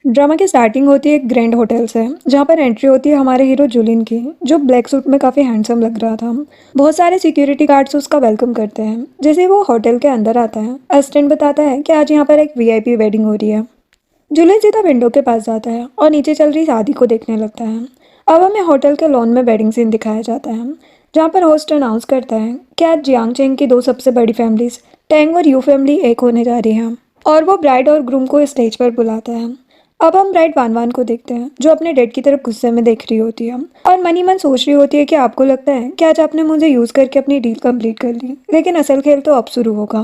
Drama की starting होती है एक ग्रैंड होटल से, जहाँ पर एंट्री होती है हमारे हीरो जुलिन की, जो ब्लैक सूट में काफ़ी हैंडसम लग रहा था। बहुत सारे सिक्योरिटी गार्ड्स उसका वेलकम करते हैं। जैसे ही वो होटल के अंदर आता है, असिस्टेंट बताता है कि आज यहाँ पर एक वीआईपी वेडिंग हो रही है। जुलिन सीधा विंडो के पास जाता है और नीचे चल रही शादी को देखने लगता है। अब हमें होटल के लॉन में वेडिंग सीन दिखाया जाता है, जहाँ पर होस्ट अनाउंस करता है कि आज जियांग चेंग की दो सबसे बड़ी फैमिलीज टेंग और यू फैमिली एक होने जा रही है, और वो ब्राइड और ग्रूम को स्टेज पर बुलाता है। अब हम ब्राइड वान वान को देखते हैं, जो अपने डेड की तरफ गुस्से में देख रही होती है और मन ही मन सोच रही होती है कि आपको लगता है कि आज आपने मुझे यूज करके अपनी डील कंप्लीट कर ली, लेकिन असल खेल तो अब शुरू होगा।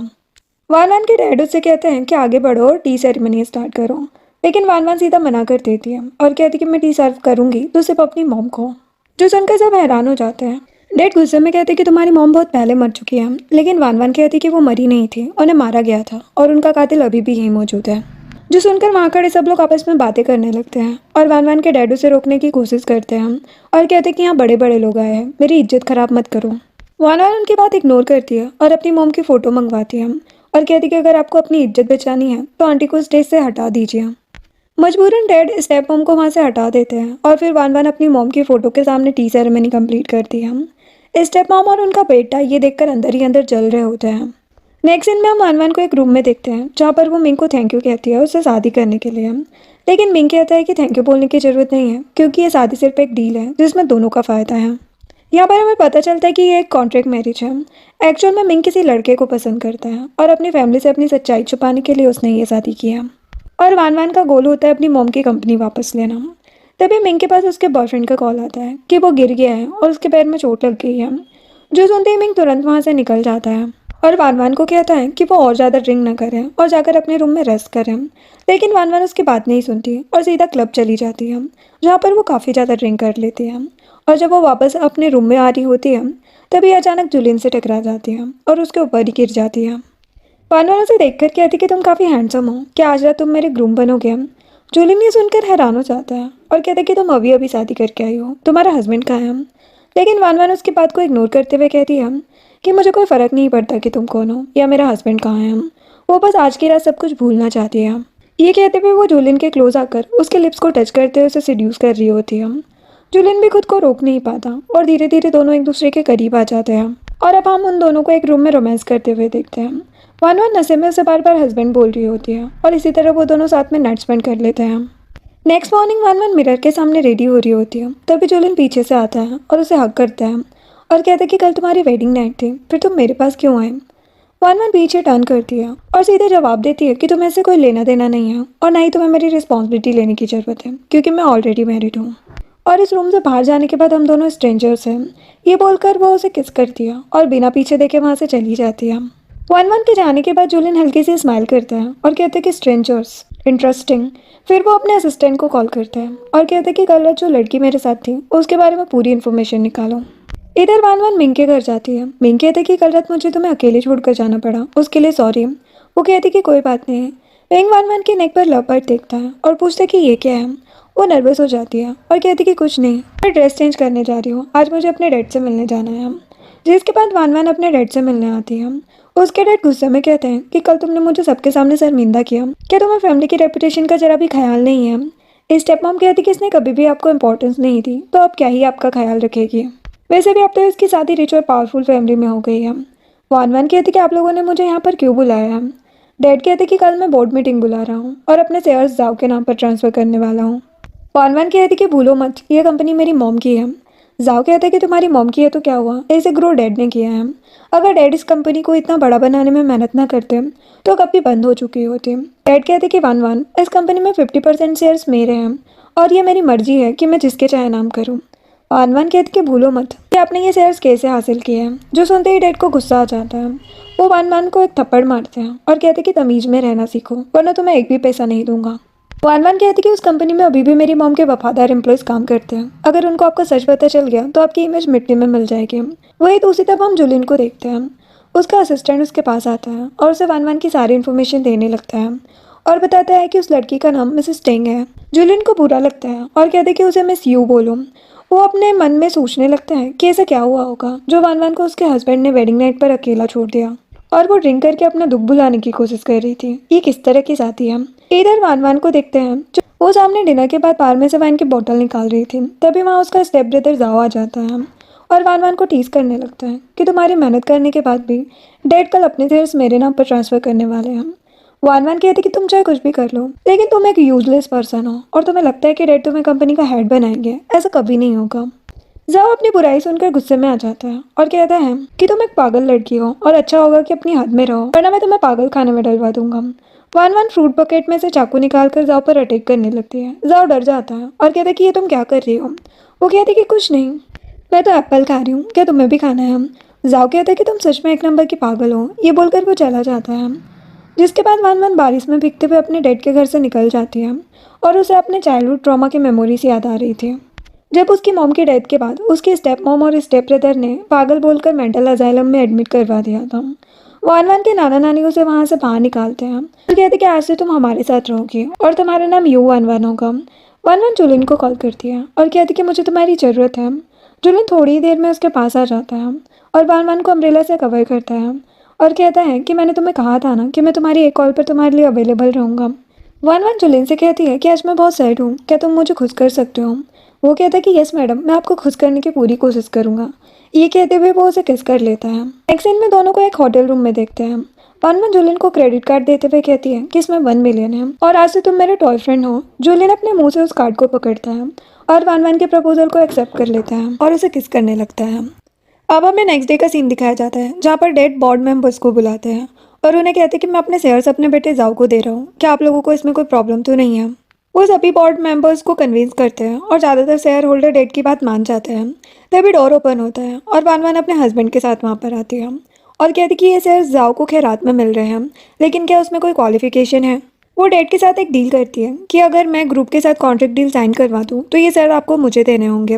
वान वान के डैड उससे कहते हैं कि आगे बढ़ो और टी सेरेमनी स्टार्ट करो, लेकिन वान वान सीधा मना कर देती है और कहती है कि मैं टी सर्व करूंगी तो सिर्फ अपनी मॉम को। जो सुनकर सब हैरान हो जाते हैं। डैड गुस्से में कहते कि तुम्हारी मॉम बहुत पहले मर चुकी है, लेकिन वान वान कहती कि वो मरी नहीं थी, उन्हें मारा गया था और उनका कातिल अभी भी यहीं मौजूद है। जो सुनकर वहाँ खड़े सब लोग आपस में बातें करने लगते हैं और वान वान के डैड उसे रोकने की कोशिश करते हैं और कहते हैं कि यहाँ बड़े बड़े लोग आए हैं, मेरी इज्जत खराब मत करो। वान वान उनकी बात इग्नोर करती है और अपनी मॉम की फ़ोटो मंगवाती है और कहती है कि अगर आपको अपनी इज्जत बचानी है तो आंटी को स्टेज से हटा दीजिए। मजबूरन डैड स्टेप मॉम को वहाँ से हटा देते हैं और फिर वान वान अपनी मॉम की फ़ोटो के सामने टी सेरेमनी कंप्लीट करती है। स्टेप मॉम और उनका बेटा ये देखकर अंदर ही अंदर जल रहे होते हैं। नेक्स्ट सीन में हम वान वान को एक रूम में देखते हैं, जहाँ पर वो मिंग को थैंक यू कहती है उससे शादी करने के लिए। लेकिन मिंग कहता है कि थैंक यू बोलने की ज़रूरत नहीं है, क्योंकि ये शादी सिर्फ एक डील है जिसमें दोनों का फ़ायदा है। यहाँ पर हमें पता चलता है कि ये एक कॉन्ट्रैक्ट मैरिज है। एक्चुअल में मिंग किसी लड़के को पसंद करता है और अपनी फैमिली से अपनी सच्चाई छुपाने के लिए उसने ये शादी किया। और वान वान का गोल होता है अपनी मॉम की कंपनी वापस लेना। तभी मिंग के पास उसके बॉयफ्रेंड का कॉल आता है कि वो गिर गया है और उसके पैर में चोट लग गई है। जो सुनते ही मिंग तुरंत वहाँ से निकल जाता है और वान वान को कहता है कि वो और ज़्यादा ड्रिंक ना करें और जाकर अपने रूम में रेस्ट करें। लेकिन वान वान उसकी बात नहीं सुनती और सीधा क्लब चली जाती है, जहाँ पर वो काफ़ी ज़्यादा ड्रिंक कर लेती है। और जब वो वापस अपने रूम में आ रही होती है, तभी अचानक जुलिन से टकरा जाती है और उसके ऊपर ही गिर जाती है। वान वान उसे देखकर कहती कि तुम काफ़ी हैंडसम हो, क्या आज रात तुम मेरे ग्रूम बनोगे? जुलिन ये सुनकर हैरान हो जाता है और कहते कि तुम अभी अभी शादी करके आई हो, तुम्हारा हस्बैंड कहाँ है? लेकिन वान वान उसकी बात को इग्नोर करते हुए कहती है कि मुझे कोई फ़र्क नहीं पड़ता कि तुम कौन हो या मेरा हस्बैंड कहाँ है, वो बस आज की रात सब कुछ भूलना चाहती है। ये कहते हुए वो जुलिन के क्लोज आकर उसके लिप्स को टच करते हुए उसे सिड्यूस कर रही होती है। जुलिन भी खुद को रोक नहीं पाता और धीरे धीरे दोनों एक दूसरे के करीब आ जाते हैं और अब हम उन दोनों को एक रूम में रोमांस करते हुए देखते हैं। वान वान नशे में उसे बार बार हस्बैंड बोल रही होती है और इसी तरह वो दोनों साथ में नाइट स्पेंड कर लेते हैं। नेक्स्ट मॉर्निंग वान वान मिरर के सामने रेडी हो रही होती है, तभी जुलिन पीछे से आता है और उसे हक करता है और कहता है कि कल तुम्हारी वेडिंग नाइट थी, फिर तुम मेरे पास क्यों आए? वान वान पीछे टर्न करती है और सीधे जवाब देती है कि तुम्हें से कोई लेना देना नहीं है और ना ही तुम्हें मेरी रिस्पॉन्सिबिलिटी लेने की ज़रूरत है, क्योंकि मैं ऑलरेडी मैरिड हूँ। और इस रूम से बाहर जाने के बाद हम दोनों स्ट्रेंजर्स हैं, ये बोलकर वो उसे किस करती है और बिना पीछे देखे वहाँ से चली जाती है। वन वन के जाने के बाद जुलिन हल्की सी स्माइल करता है और कहते हैं कि स्ट्रेंजर्स इंटरेस्टिंग। फिर वो अपने असिस्टेंट को कॉल करता है और कहते हैं कि कल रात जो लड़की मेरे साथ थी उसके बारे में पूरी इन्फॉर्मेशन निकालो। इधर वान वान मिंग के घर जाती है। मिंग कहते कि कल रात मुझे तुम्हें अकेले छोड़कर जाना पड़ा, उसके लिए सॉरी। वो कहती कि कोई बात नहीं है। मिंग वान वान के नेक पर लव बर्ड देखता है और पूछता है कि ये क्या है। वो नर्वस हो जाती है और कहती कि कुछ नहीं, मैं ड्रेस चेंज करने जा रही हूँ, आज मुझे अपने डैड से मिलने जाना है। जिसके बाद वान वान अपने डैड से मिलने आती है। उसके डैड गुस्से में कहते हैं कि कल तुमने मुझे सबके सामने शर्मिंदा किया, क्या तुम्हें फैमिली की रेपुटेशन का जरा भी ख्याल नहीं है? स्टेप मॉम कहती कि इसने कभी भी आपको इंपॉर्टेंस नहीं दी, तो अब क्या ही आपका ख्याल रखेगी। वैसे भी अब तो इसकी शादी रिच और पावरफुल फैमिली में हो गई है। वान वान कहती कि आप लोगों ने मुझे यहाँ पर क्यों बुलाया है? डैड कहते कि कल मैं बोर्ड मीटिंग बुला रहा हूँ और अपने शेयर्स जाओ के नाम पर ट्रांसफ़र करने वाला हूँ। वान वान कहती कि भूलो मत, ये कंपनी मेरी मॉम की है। जाओ कहता है कि तुम्हारी मॉम की है तो क्या हुआ, इसे ग्रो डैड ने किया है। अगर डैड इस कंपनी को इतना बड़ा बनाने में मेहनत ना करते तो कभी बंद हो चुकी होती। डैड कहते कि वान वान, इस कंपनी में 50% शेयर्स मेरे हैं और ये मेरी मर्जी है कि मैं जिसके चाहे नाम करूँ। वान वान कहती कि भूलो मत कि आपने ये शेयर्स कैसे हासिल किए हैं। जो सुनते ही डैड को गुस्सा आ जाता है। वो वान वान को एक थप्पड़ मारते हैं और कहते कि तमीज में रहना सीखो, वरना तुम्हें एक भी पैसा नहीं दूंगा। वान वान कहती कि उस कंपनी में अभी भी मेरी मॉम के वफादार एम्प्लॉयज़ काम करते हैं, अगर उनको आपका सच पता चल गया तो आपकी इमेज मिट्टी में मिल जाएगी। वही दूसरी तरफ हम जुलिन को देखते हैं। उसका असिस्टेंट उसके पास आता है और उसे वान वान की सारी इन्फॉर्मेशन देने लगता है और बताता है कि उस लड़की का नाम मिसेस टेंग है। जुलिन को बुरा लगता है और कहते कि उसे मिस यू बोलो। वो अपने मन में सोचने लगता है कि ऐसा क्या हुआ होगा जो वान वान को उसके हस्बैंड ने वेडिंग नाइट पर अकेला छोड़ दिया और वो ड्रिंक करके अपना दुख भुलाने की कोशिश कर रही थी। ये किस तरह की शादी है? इधर वान वान को देखते हैं। वो सामने डिनर के बाद बार में से वाइन की बोतल निकाल रही थी, तभी वहाँ उसका स्टेप ब्रदर जाओ आ जाता है और वान वान को टीज करने लगता है कि तुम्हारी मेहनत करने के बाद भी डैड कल अपने शेयर्स मेरे नाम पर ट्रांसफर करने वाले हैं। वान वान कहती कि तुम चाहे कुछ भी कर लो, लेकिन तुम एक यूजलेस पर्सन हो और तुम्हें लगता है कि डैड तुम्हें कंपनी का हेड बनाएंगे। ऐसा कभी नहीं होगा। जाओ अपनी बुराई सुनकर गुस्से में आ जाता है और कहता है कि तुम एक पागल लड़की हो और अच्छा होगा कि अपनी हद में रहो, वरना मैं तुम्हें पागल खाने में डलवा दूंगा। वान वान फ्रूट बकेट में से चाकू निकालकर जाओ पर अटैक करने लगती है। जाओ डर जाता है और कहता है कि ये तुम क्या कर रही हो। वो कहती कि कुछ नहीं, मैं तो एप्पल खा रही हूँ, क्या तुम्हें भी खाना है। जाओ कहता है कि तुम सच में एक नंबर की पागल हो। ये बोलकर वो चला जाता है, जिसके बाद वान वान बारिश में भीगते हुए अपने डैड के घर से निकल जाती है और उसे अपने चाइल्डहुड ट्रॉमा की मेमोरीज याद आ रही थी, जब उसकी मॉम की डेथ के बाद उसकी स्टेप मॉम और स्टेप ब्रदर ने पागल बोलकर मेंटल अजाइलम में एडमिट करवा दिया था। वान वान के नाना नानी उसे वहाँ से बाहर निकालते हैं और कहते कि आज से तुम हमारे साथ रहोगी और तुम्हारा नाम यू वन वन होगा। वन वन जुलिन को कॉल करती है और कहती कि मुझे तुम्हारी ज़रूरत है। जुलिन थोड़ी ही देर में उसके पास आ जाता है और वान वान को अम्ब्रेला से कवर करता है और कहता है कि मैंने तुम्हें कहा था ना कि मैं तुम्हारी एक कॉल पर तुम्हारे लिए अवेलेबल रहूँगा। वन वन जुलिन से कहती है कि आज मैं बहुत सैड हूँ, क्या तुम मुझे खुश कर सकते हो। वो कहता है कि यस मैडम, मैं आपको खुश करने की पूरी कोशिश करूंगा। ये कहते हुए वो उसे किस कर लेता है। नेक्स्ट सीन में दोनों को एक होटल रूम में देखते हैं। वन वन जुलिन को क्रेडिट कार्ड देते हुए कहती है कि इसमें 1 मिलियन है और आज से तुम मेरे बॉयफ्रेंड हो। जुलिन अपने मुंह से उस कार्ड को पकड़ता है और वन वन के प्रपोजल को एक्सेप्ट कर लेता है और उसे किस करने लगता है। अब हमें नेक्स्ट डे का सीन दिखाया जाता है, जहाँ पर डेड बोर्ड मेंबर्स को बुलाते हैं और उन्हें कहते हैं कि मैं अपने शेयर्स अपने बेटे जाओ को दे रहा हूँ, क्या आप लोगों को इसमें कोई प्रॉब्लम तो नहीं है। वो सभी बोर्ड मेंबर्स को कन्विंस करते हैं और ज़्यादातर शेयर होल्डर डेट की बात मान जाते हैं। तभी डोर ओपन होता है और वान वान अपने हस्बैंड के साथ वहाँ पर आती है और कहती कि ये शेयर जाओ को खैरात में मिल रहे हैं, लेकिन क्या उसमें कोई क्वालिफिकेशन है। वो डेट के साथ एक डील करती है कि अगर मैं ग्रुप के साथ कॉन्ट्रैक्ट डील साइन करवा दूँ तो ये शेयर आपको मुझे देने होंगे।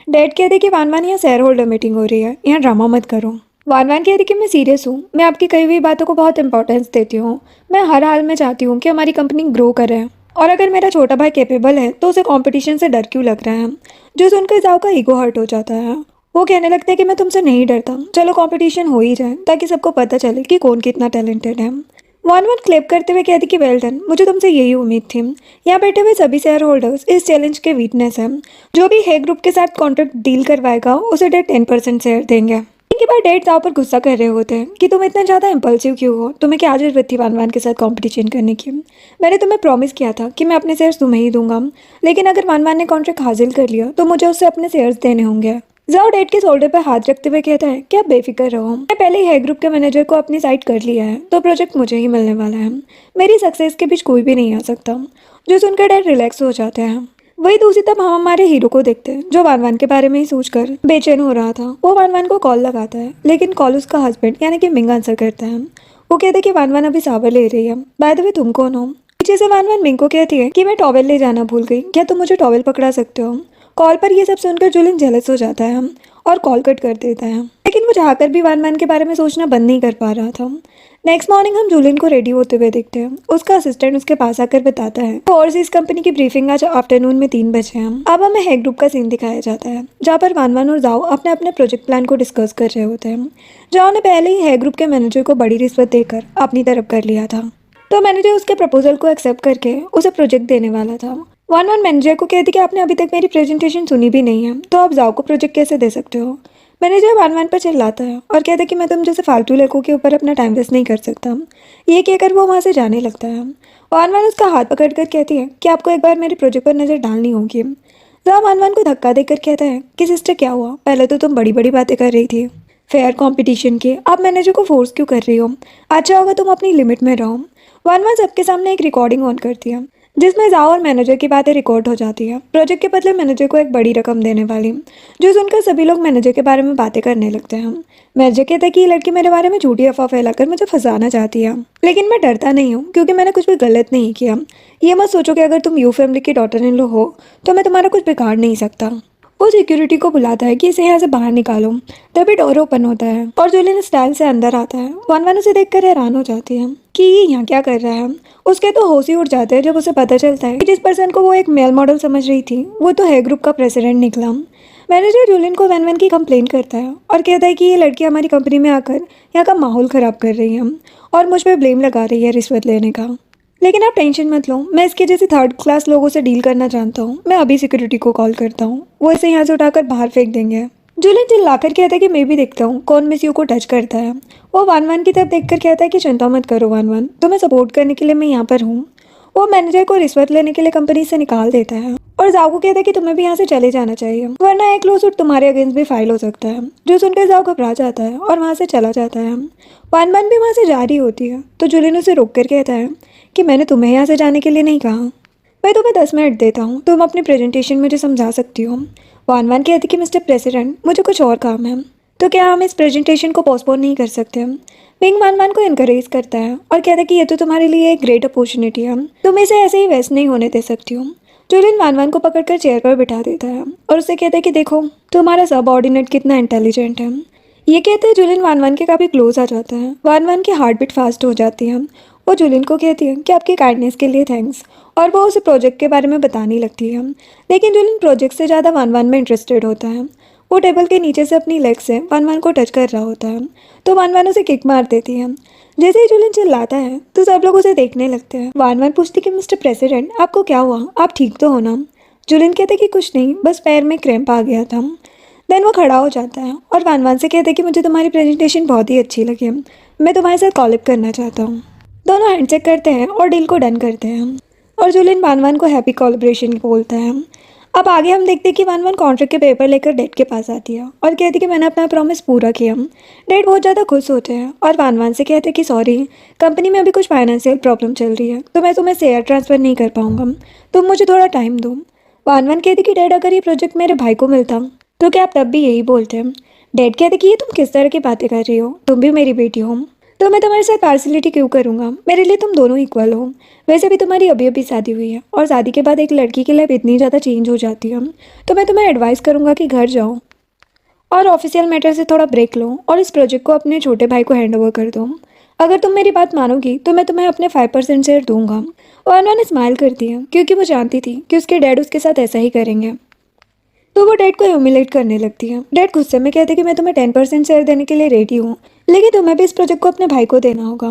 डेट कहते कि वान वान यहाँ शेयर होल्डर मीटिंग हो रही है, यहाँ ड्रामा मत करो। वान वान कहती कि मैं सीरियस हूँ, मैं आपकी कही हुई बातों को बहुत इंपॉर्टेंस देती हूँ। मैं हर हाल में चाहती हूँ कि हमारी कंपनी ग्रो करे और अगर मेरा छोटा भाई कैपेबल है तो उसे कंपटीशन से डर क्यों लग रहा है। जो सुनकर जाओ का ईगो हर्ट हो जाता है। वो कहने लगता है कि मैं तुमसे नहीं डरता, चलो कंपटीशन हो ही जाए ताकि सबको पता चले कि कौन कितना टैलेंटेड है। वन वन क्लेप करते हुए कहती कि वेल डन, मुझे तुमसे यही उम्मीद थी। यहाँ बैठे हुए सभी शेयर होल्डर्स इस चैलेंज के वीकनेस है। जो भी है ग्रुप के साथ कॉन्ट्रैक्ट डील करवाएगा उसे डेट 10% शेयर देंगे। इनके बाद डेट जाओ पर गुस्सा कर रहे होते हैं कि तुम इतना ज़्यादा इम्पल्सिव क्यों हो, तुम्हें क्या जरूरत थी वान वान के साथ कंपटीशन करने की। मैंने तुम्हें प्रॉमिस किया था कि मैं अपने शेयर्स तुम्हें ही दूंगा, लेकिन अगर वान वान ने कॉन्ट्रैक्ट हासिल कर लिया तो मुझे उससे अपने शेयर्स देने होंगे। जाओ डेट के शोल्डर पर हाथ रखते हुए कहता है कि आप बेफिक्र रहो, मैं पहले ही है ग्रुप के मैनेजर को अपनी साइड कर लिया है तो प्रोजेक्ट मुझे ही मिलने वाला है। मेरी सक्सेस के बीच कोई भी नहीं आ सकता। जो सुनकर डेट रिलैक्स हो जाते हैं। वही दूसरी तरफ हम हमारे हीरो को देखते हैं जो वान वान के बारे में ही सोचकर बेचैन हो रहा था। वो वान वान को कॉल लगाता है, लेकिन कॉल उसका हस्बैंड यानी कि मिंग आंसर करता है। वो कहते हैं कि वान वान अभी सावर ले रही है। बाय द वे तुम कौन हो। पीछे से वान वान मिंग को कहती है कि मैं टॉवेल ले जाना भूल गई, क्या तुम मुझे टॉवेल पकड़ा सकते हो। कॉल पर ये सब सुनकर जुलिन जेलस हो जाता है और कॉल कट कर देता है, लेकिन वो चाहकर भी वान वान के बारे में सोचना बंद नहीं कर पा रहा था। नेक्स्ट मॉर्निंग हम जुलिन को रेडी होते हुए देखते हैं। उसका असिस्टेंट उसके पास आकर बताता है और इस कंपनी की ब्रीफिंग आज आफ्टरनून में 3 बजे है। अब हमें है ग्रुप का सीन दिखाया जाता है, जहाँ पर वान वान और जाओ अपने अपने प्रोजेक्ट प्लान को डिस्कस कर रहे होते हैं। जाओ ने पहले ही है ग्रुप के मैनेजर को बड़ी रिश्वत देकर अपनी तरफ कर लिया था, तो मैनेजर उसके प्रपोजल को एक्सेप्ट करके उसे प्रोजेक्ट देने वाला था। वान वान मैनेजर को कहती कि आपने अभी तक मेरी प्रेजेंटेशन सुनी भी नहीं है, तो आप जाओ को प्रोजेक्ट कैसे दे सकते हो। मैनेजर वान वान पर चिल्लाता है और कहता है कि मैं तुम जैसे फालतू लड़कों के ऊपर अपना टाइम वेस्ट नहीं कर सकता। ये कहकर वो वहाँ से जाने लगता है। वान वान उसका हाथ पकड़कर कहती है कि आपको एक बार मेरे प्रोजेक्ट पर नज़र डालनी होगी। जहाँ वान वान को धक्का देकर कहता है कि सिस्टर क्या हुआ, पहले तो तुम बड़ी बड़ी बातें कर रही थी फेयर कंपटीशन की, आप मैनेजर को फोर्स क्यों कर रही हो। अच्छा होगा तुम अपनी लिमिट में रहो। वान वान सबके सामने एक रिकॉर्डिंग ऑन करती है जिसमें जाओ और मैनेजर की बातें रिकॉर्ड हो जाती है। प्रोजेक्ट के बदले मैनेजर को एक बड़ी रकम देने वाली, जो सुनकर सभी लोग मैनेजर के बारे में बातें करने लगते हैं। मैनेजर कहता है कि ये लड़की मेरे बारे में झूठी अफवाह फैलाकर मुझे फंसाना चाहती है, लेकिन मैं डरता नहीं हूँ क्योंकि मैंने कुछ भी गलत नहीं किया। ये मत सोचो कि अगर तुम यू फैमिली की डॉटर इन लो हो तो मैं तुम्हारा कुछ बिगाड़ नहीं सकता। वो सिक्योरिटी को बुलाता है कि इसे यहाँ से बाहर निकालो। तभी डोर ओपन होता है और जुलिन स्टाइल से अंदर आता है। वान वान उसे देखकर हैरान हो जाती है कि ये यहाँ क्या कर रहा है। उसके तो होश ही उड़ जाते हैं जब उसे पता चलता है कि जिस पर्सन को वो एक मेल मॉडल समझ रही थी वो तो है ग्रुप का प्रेसिडेंट निकला। मैनेजर जुलिन को वान वान की कंप्लेन करता है और कहता है कि ये लड़की हमारी कंपनी में आकर यहाँ का माहौल ख़राब कर रही है और मुझ पर ब्लेम लगा रही है रिश्वत लेने का। लेकिन आप टेंशन मत लो, मैं इसके जैसे थर्ड क्लास लोगों से डील करना जानता हूँ। मैं अभी सिक्योरिटी को कॉल करता हूँ, वो इसे यहाँ से उठाकर बाहर फेंक देंगे। जूलियन चिल्लाकर कहता है कि मैं भी देखता हूँ कौन मिस यू को टच करता है। वो वान वान की तरफ देखकर कहता है कि चिंता मत करो वान वान, तुम्हें सपोर्ट करने के लिए मैं यहाँ पर हूँ। वो मैनेजर को रिश्वत लेने के लिए कंपनी से निकाल देता है और जाओ को कहता है कि तुम्हें भी यहाँ से चले जाना चाहिए, वरना एक लॉ सूट तुम्हारे अगेंस्ट भी फाइल हो सकता है। जो सुनकर जाओ घबरा जाता है और वहाँ से चला जाता है। वान वान भी वहाँ से जा रही होती है तो जूलियन उसे रोक कर कहता है कि मैंने तुम्हें यहाँ से जाने के लिए नहीं कहा, मैं तुम्हें 10 मिनट देता हूँ, तुम अपनी प्रेजेंटेशन मुझे समझा सकती हो। वान वान कहती कि मिस्टर प्रेसिडेंट मुझे कुछ और काम है, तो क्या हम इस प्रेजेंटेशन को पोस्टपोन नहीं कर सकते। विंग वान वान को इनकरेज करता है और कहता है कि ये तो तुम्हारे लिए एक ग्रेट अपॉर्चुनिटी है, तुम इसे ऐसे ही वेस्ट नहीं होने दे सकती हो। जूलियन वान वान को पकड़कर चेयर पर बिठा देता है और उससे कहता है कि देखो तुम्हारा सब ऑर्डिनेट कितना इंटेलिजेंट है। ये कहते हैं जूलियन वान वान के काफ़ी क्लोज आ जाता है। वान वान की हार्ट बीट फास्ट हो जाती है। वो जूलियन को कहती है कि आपकी काइंडनेस के लिए थैंक्स, और वो उसे प्रोजेक्ट के बारे में बताने लगती है। लेकिन जूलियन प्रोजेक्ट से ज़्यादा वान वान में इंटरेस्टेड होता है। वो टेबल के नीचे से अपनी लेग से वान वान को टच कर रहा होता है तो वान वान उसे किक मार देती है। जैसे ही जूलियन चिल्लाता है तो सब लोग उसे देखने लगते हैं। वान वान पूछती कि मिस्टर प्रेसिडेंट आपको क्या हुआ, आप ठीक तो हो ना। जूलियन कहते कि कुछ नहीं, बस पैर में क्रैम्प आ गया था। देन वो खड़ा हो जाता है और वान वान से कहते कि मुझे तुम्हारी प्रेजेंटेशन बहुत ही अच्छी लगी, मैं तुम्हारे साथ कॉल अप करना चाहता हूँ। दोनों हैंडशेक करते हैं और डील को डन करते हैं और जूलियन वान वान को हैप्पी कोलैबोरेशन बोलता है। अब आगे हम देखते हैं कि वान वान कॉन्ट्रैक्ट के पेपर लेकर डैड के पास आती है और कहती है कि मैंने अपना प्रॉमिस पूरा किया। डैड बहुत ज़्यादा खुश होते हैं और वान वान से कहते हैं कि सॉरी, कंपनी में अभी कुछ फाइनेंशियल प्रॉब्लम चल रही है तो मैं तुम्हें शेयर ट्रांसफ़र नहीं कर पाऊंगा, तुम मुझे थोड़ा टाइम दो। वान वान कहती कि डैड अगर ये प्रोजेक्ट मेरे भाई को मिलता तो क्या आप तब भी यही बोलते हैं। डैड कहते कि ये तुम किस तरह की बातें कर रही हो, तुम भी मेरी बेटी हो तो मैं तुम्हारे साथ पार्सलिटी क्यों करूँगा, मेरे लिए तुम दोनों इक्वल हो। वैसे भी तुम्हारी अभी अभी शादी हुई है और शादी के बाद एक लड़की की लाइफ इतनी ज़्यादा चेंज हो जाती है, तो मैं तुम्हें एडवाइस करूँगा कि घर जाओ और ऑफिशियल मैटर से थोड़ा ब्रेक लो और इस प्रोजेक्ट को अपने छोटे भाई को हैंड ओवर कर दो। अगर तुम मेरी बात मानोगी तो मैं तुम्हें अपने 5% शेयर दूंगा। और उन्होंने स्माइल कर दिया क्योंकि वो जानती थी कि उसके डैड उसके साथ ऐसा ही करेंगे। तो वो डैड को ह्यूमिलेट करने लगती है। डैड गुस्से में कहते कि मैं तुम्हें 10% शेयर देने के लिए रेडी हूँ, लेकिन तुम्हें भी इस प्रोजेक्ट को अपने भाई को देना होगा।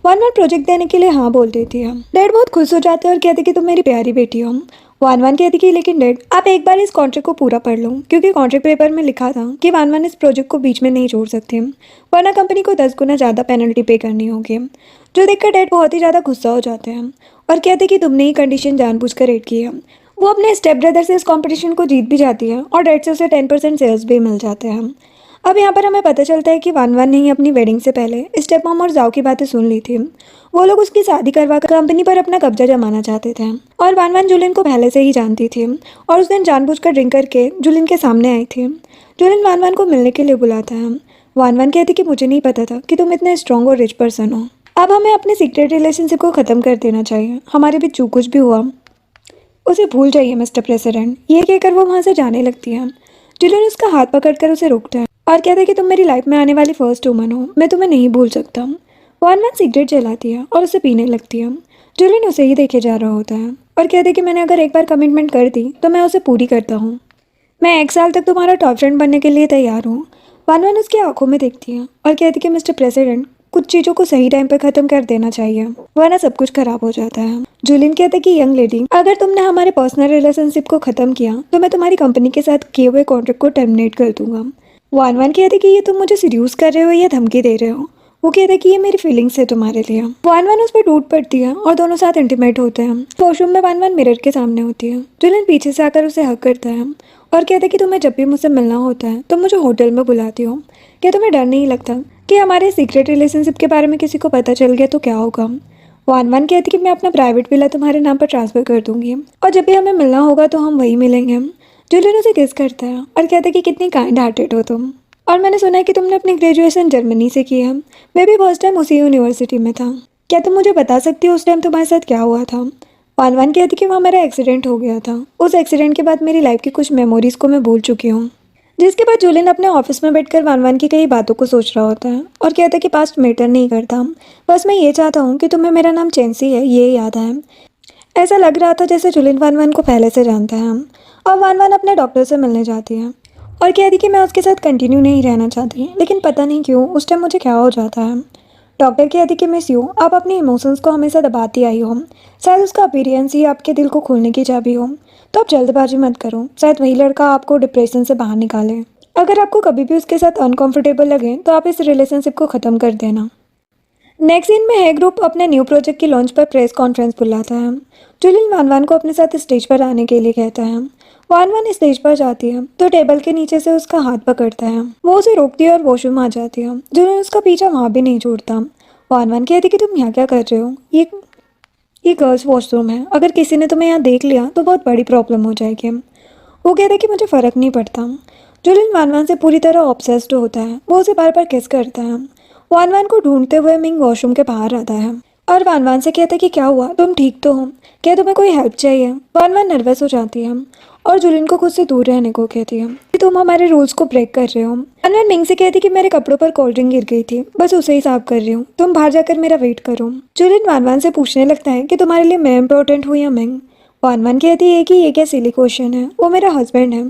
वान वान प्रोजेक्ट देने के लिए हाँ बोल देती है। डैड बहुत खुश हो जाते हैं और कहते कि तुम मेरी प्यारी बेटी हो। वान वान कहती कि लेकिन डैड आप एक बार इस कॉन्ट्रैक्ट को पूरा पढ़ लो, क्योंकि कॉन्ट्रैक्ट पेपर में लिखा था कि वान वान इस प्रोजेक्ट को बीच में नहीं छोड़ सकते, वरना कंपनी को 10 गुना ज़्यादा पेनल्टी पे करनी होगी। जो देखकर डैड बहुत ही ज़्यादा गुस्सा हो जाते हैं और कहते कि तुमने ही कंडीशन जानबूझकर ऐड की है। वो अपने स्टेप ब्रदर से इस कंपटीशन को जीत भी जाती है और डैड से उसे 10% शेयर्स भी मिल जाते हैं। अब यहाँ पर हमें पता चलता है कि वान वान ने ही अपनी वेडिंग से पहले स्टेप मॉम और जाओ की बातें सुन ली थी। वो लोग उसकी शादी करवा कर कंपनी पर अपना कब्जा जमाना चाहते थे और वान वान जूलियन को पहले से ही जानती थी और उस दिन जानबूझकर ड्रिंक करके जूलियन के सामने आई थी। जूलियन वान वान को मिलने के लिए बुलाता है। वान वान कहती कि मुझे नहीं पता था कि तुम इतने स्ट्रॉन्ग और रिच पर्सन हो। अब हमें अपने सीक्रेट रिलेशनशिप को ख़त्म कर देना चाहिए, हमारे बीच जो कुछ भी हुआ उसे भूल जाइए मिस्टर प्रेसिडेंट। ये कहकर वो वहाँ से जाने लगती है। जूलियन उसका हाथ पकड़कर उसे रोकता है और कहता है कि तुम मेरी लाइफ में आने वाली फर्स्ट वुमन हो, मैं तुम्हें नहीं भूल सकता। वान वान सिगरेट जलाती है और उसे पीने लगती है। जूलियन उसे ही देखे जा रहा होता है और कहते हैं कि मैंने अगर एक बार कमिटमेंट कर दी तो मैं उसे पूरी करता हूँ, मैं 1 साल तक तुम्हारा टॉप फ्रेंड बनने के लिए तैयार हूँ। वान वान उसकी आंखों में देखती है और कहती कि मिस्टर प्रेसिडेंट कुछ चीज़ों को सही टाइम पर ख़त्म कर देना चाहिए, वरना सब कुछ खराब हो जाता है। जूलियन कहता है कि यंग लेडी, अगर तुमने हमारे पर्सनल रिलेशनशिप को ख़त्म किया तो मैं तुम्हारी कंपनी के साथ किए हुए कॉन्ट्रैक्ट को टर्मिनेट कर दूंगा। वान वान कहते कि ये तुम मुझे सीड्यूस कर रहे हो या धमकी दे रहे हो। वो कहते कि ये मेरी फीलिंग्स है तुम्हारे लिए। वान वान उस पर टूट पड़ती है और दोनों साथ इंटीमेट होते हैं। वॉशरूम में वान वान मिरर के सामने होती है। जूलियन पीछे से आकर उसे हक करता है और कहता है कि तुम्हें जब भी मुझसे मिलना होता है तो मुझे होटल में बुलाती हो, क्या तुम्हें डर नहीं लगता कि हमारे सीक्रेट रिलेशनशिप के बारे में किसी को पता चल गया तो क्या होगा। वान वान कहती कि मैं अपना प्राइवेट विला तुम्हारे नाम पर ट्रांसफ़र कर दूंगी और जब भी हमें मिलना होगा तो हम वहीं मिलेंगे। जूलियन उसे किस करता है और कहता है कि कितनी काइंड हार्टेड हो तुम, और मैंने सुना है कि तुमने अपनी ग्रेजुएशन जर्मनी से की है। मैं भी फर्स्ट टाइम उसी यूनिवर्सिटी में था, क्या तुम मुझे बता सकती हो उस टाइम तुम्हारे साथ क्या हुआ था। वान वान कहती कि वहाँ मेरा एक्सीडेंट हो गया था। उस एक्सीडेंट के बाद मेरी लाइफ की कुछ मेमोरीज को मैं भूल चुकी हूँ। जिसके बाद जूलियन अपने ऑफिस में बैठकर वान वान की कई बातों को सोच रहा होता है और कहता है कि पास्ट मैटर नहीं करता, बस मैं ये चाहता हूँ कि तुम्हें मेरा नाम चेंसी है ये याद आए। ऐसा लग रहा था जैसे जूलियन वान वान को पहले से जानता है। और वान वान अपने डॉक्टर से मिलने जाती है और कहती कि मैं उसके साथ कंटिन्यू नहीं रहना चाहती, लेकिन पता नहीं क्यों उस टाइम मुझे क्या हो जाता है। डॉक्टर कहती कि मिस यू, आप अपने इमोशंस को हमेशा दबाती आई हो। शायद उसका अपीयरेंस ही आपके दिल को खोलने की चाबी हो। तो आप जल्दबाजी मत करो, शायद वही लड़का आपको डिप्रेशन से बाहर निकाले। अगर आपको कभी भी उसके साथ अनकंफर्टेबल लगे तो आप इस रिलेशनशिप को ख़त्म कर देना। नेक्स्ट सीन में है ग्रुप अपने न्यू प्रोजेक्ट की लॉन्च पर प्रेस कॉन्फ्रेंस बुलाता है। जुलिन वान वान को अपने साथ स्टेज पर आने के लिए कहता है। वान वान स्टेज पर जाती है तो टेबल के नीचे से उसका हाथ पकड़ता है। वो उसे रोकती है और वॉशरूम आ जाती है। जुलिन उसका पीछा वहाँ भी नहीं छोड़ता। वान वान कहती कि तुम यहाँ क्या कर रहे हो, ये गर्ल्स वॉशरूम है, अगर किसी ने तुम्हें यहाँ देख लिया तो बहुत बड़ी प्रॉब्लम हो जाएगी। वो कहता है कि मुझे फ़र्क नहीं पड़ता। जुलिन वान वान से पूरी तरह ऑब्सेस्ड होता है। वो उसे बार बार किस करता है। वान वान को ढूंढते हुए मिंग वॉशरूम के बाहर आता है और वान वान से कहता है कि क्या हुआ, तुम ठीक तो हो, क्या तुम्हें कोई हेल्प चाहिए। वान वान नर्वस हो जाती है और जुलिन को खुद से दूर रहने को कहती है कि तुम हमारे रूल्स को ब्रेक कर रहे हो। वान वान मिंग से कहती कि मेरे कपड़ों पर कोल्ड ड्रिंक गिर गई थी, बस उसे ही साफ कर रही हूँ, तुम बाहर जाकर मेरा वेट करो। जुलिन वान वान से पूछने लगता है कि तुम्हारे लिए मैं इंपॉर्टेंट हूँ या मिंग। वान वान कहती है कि ये क्या सिली क्वेश्चन है, वो मेरा हस्बैंड है।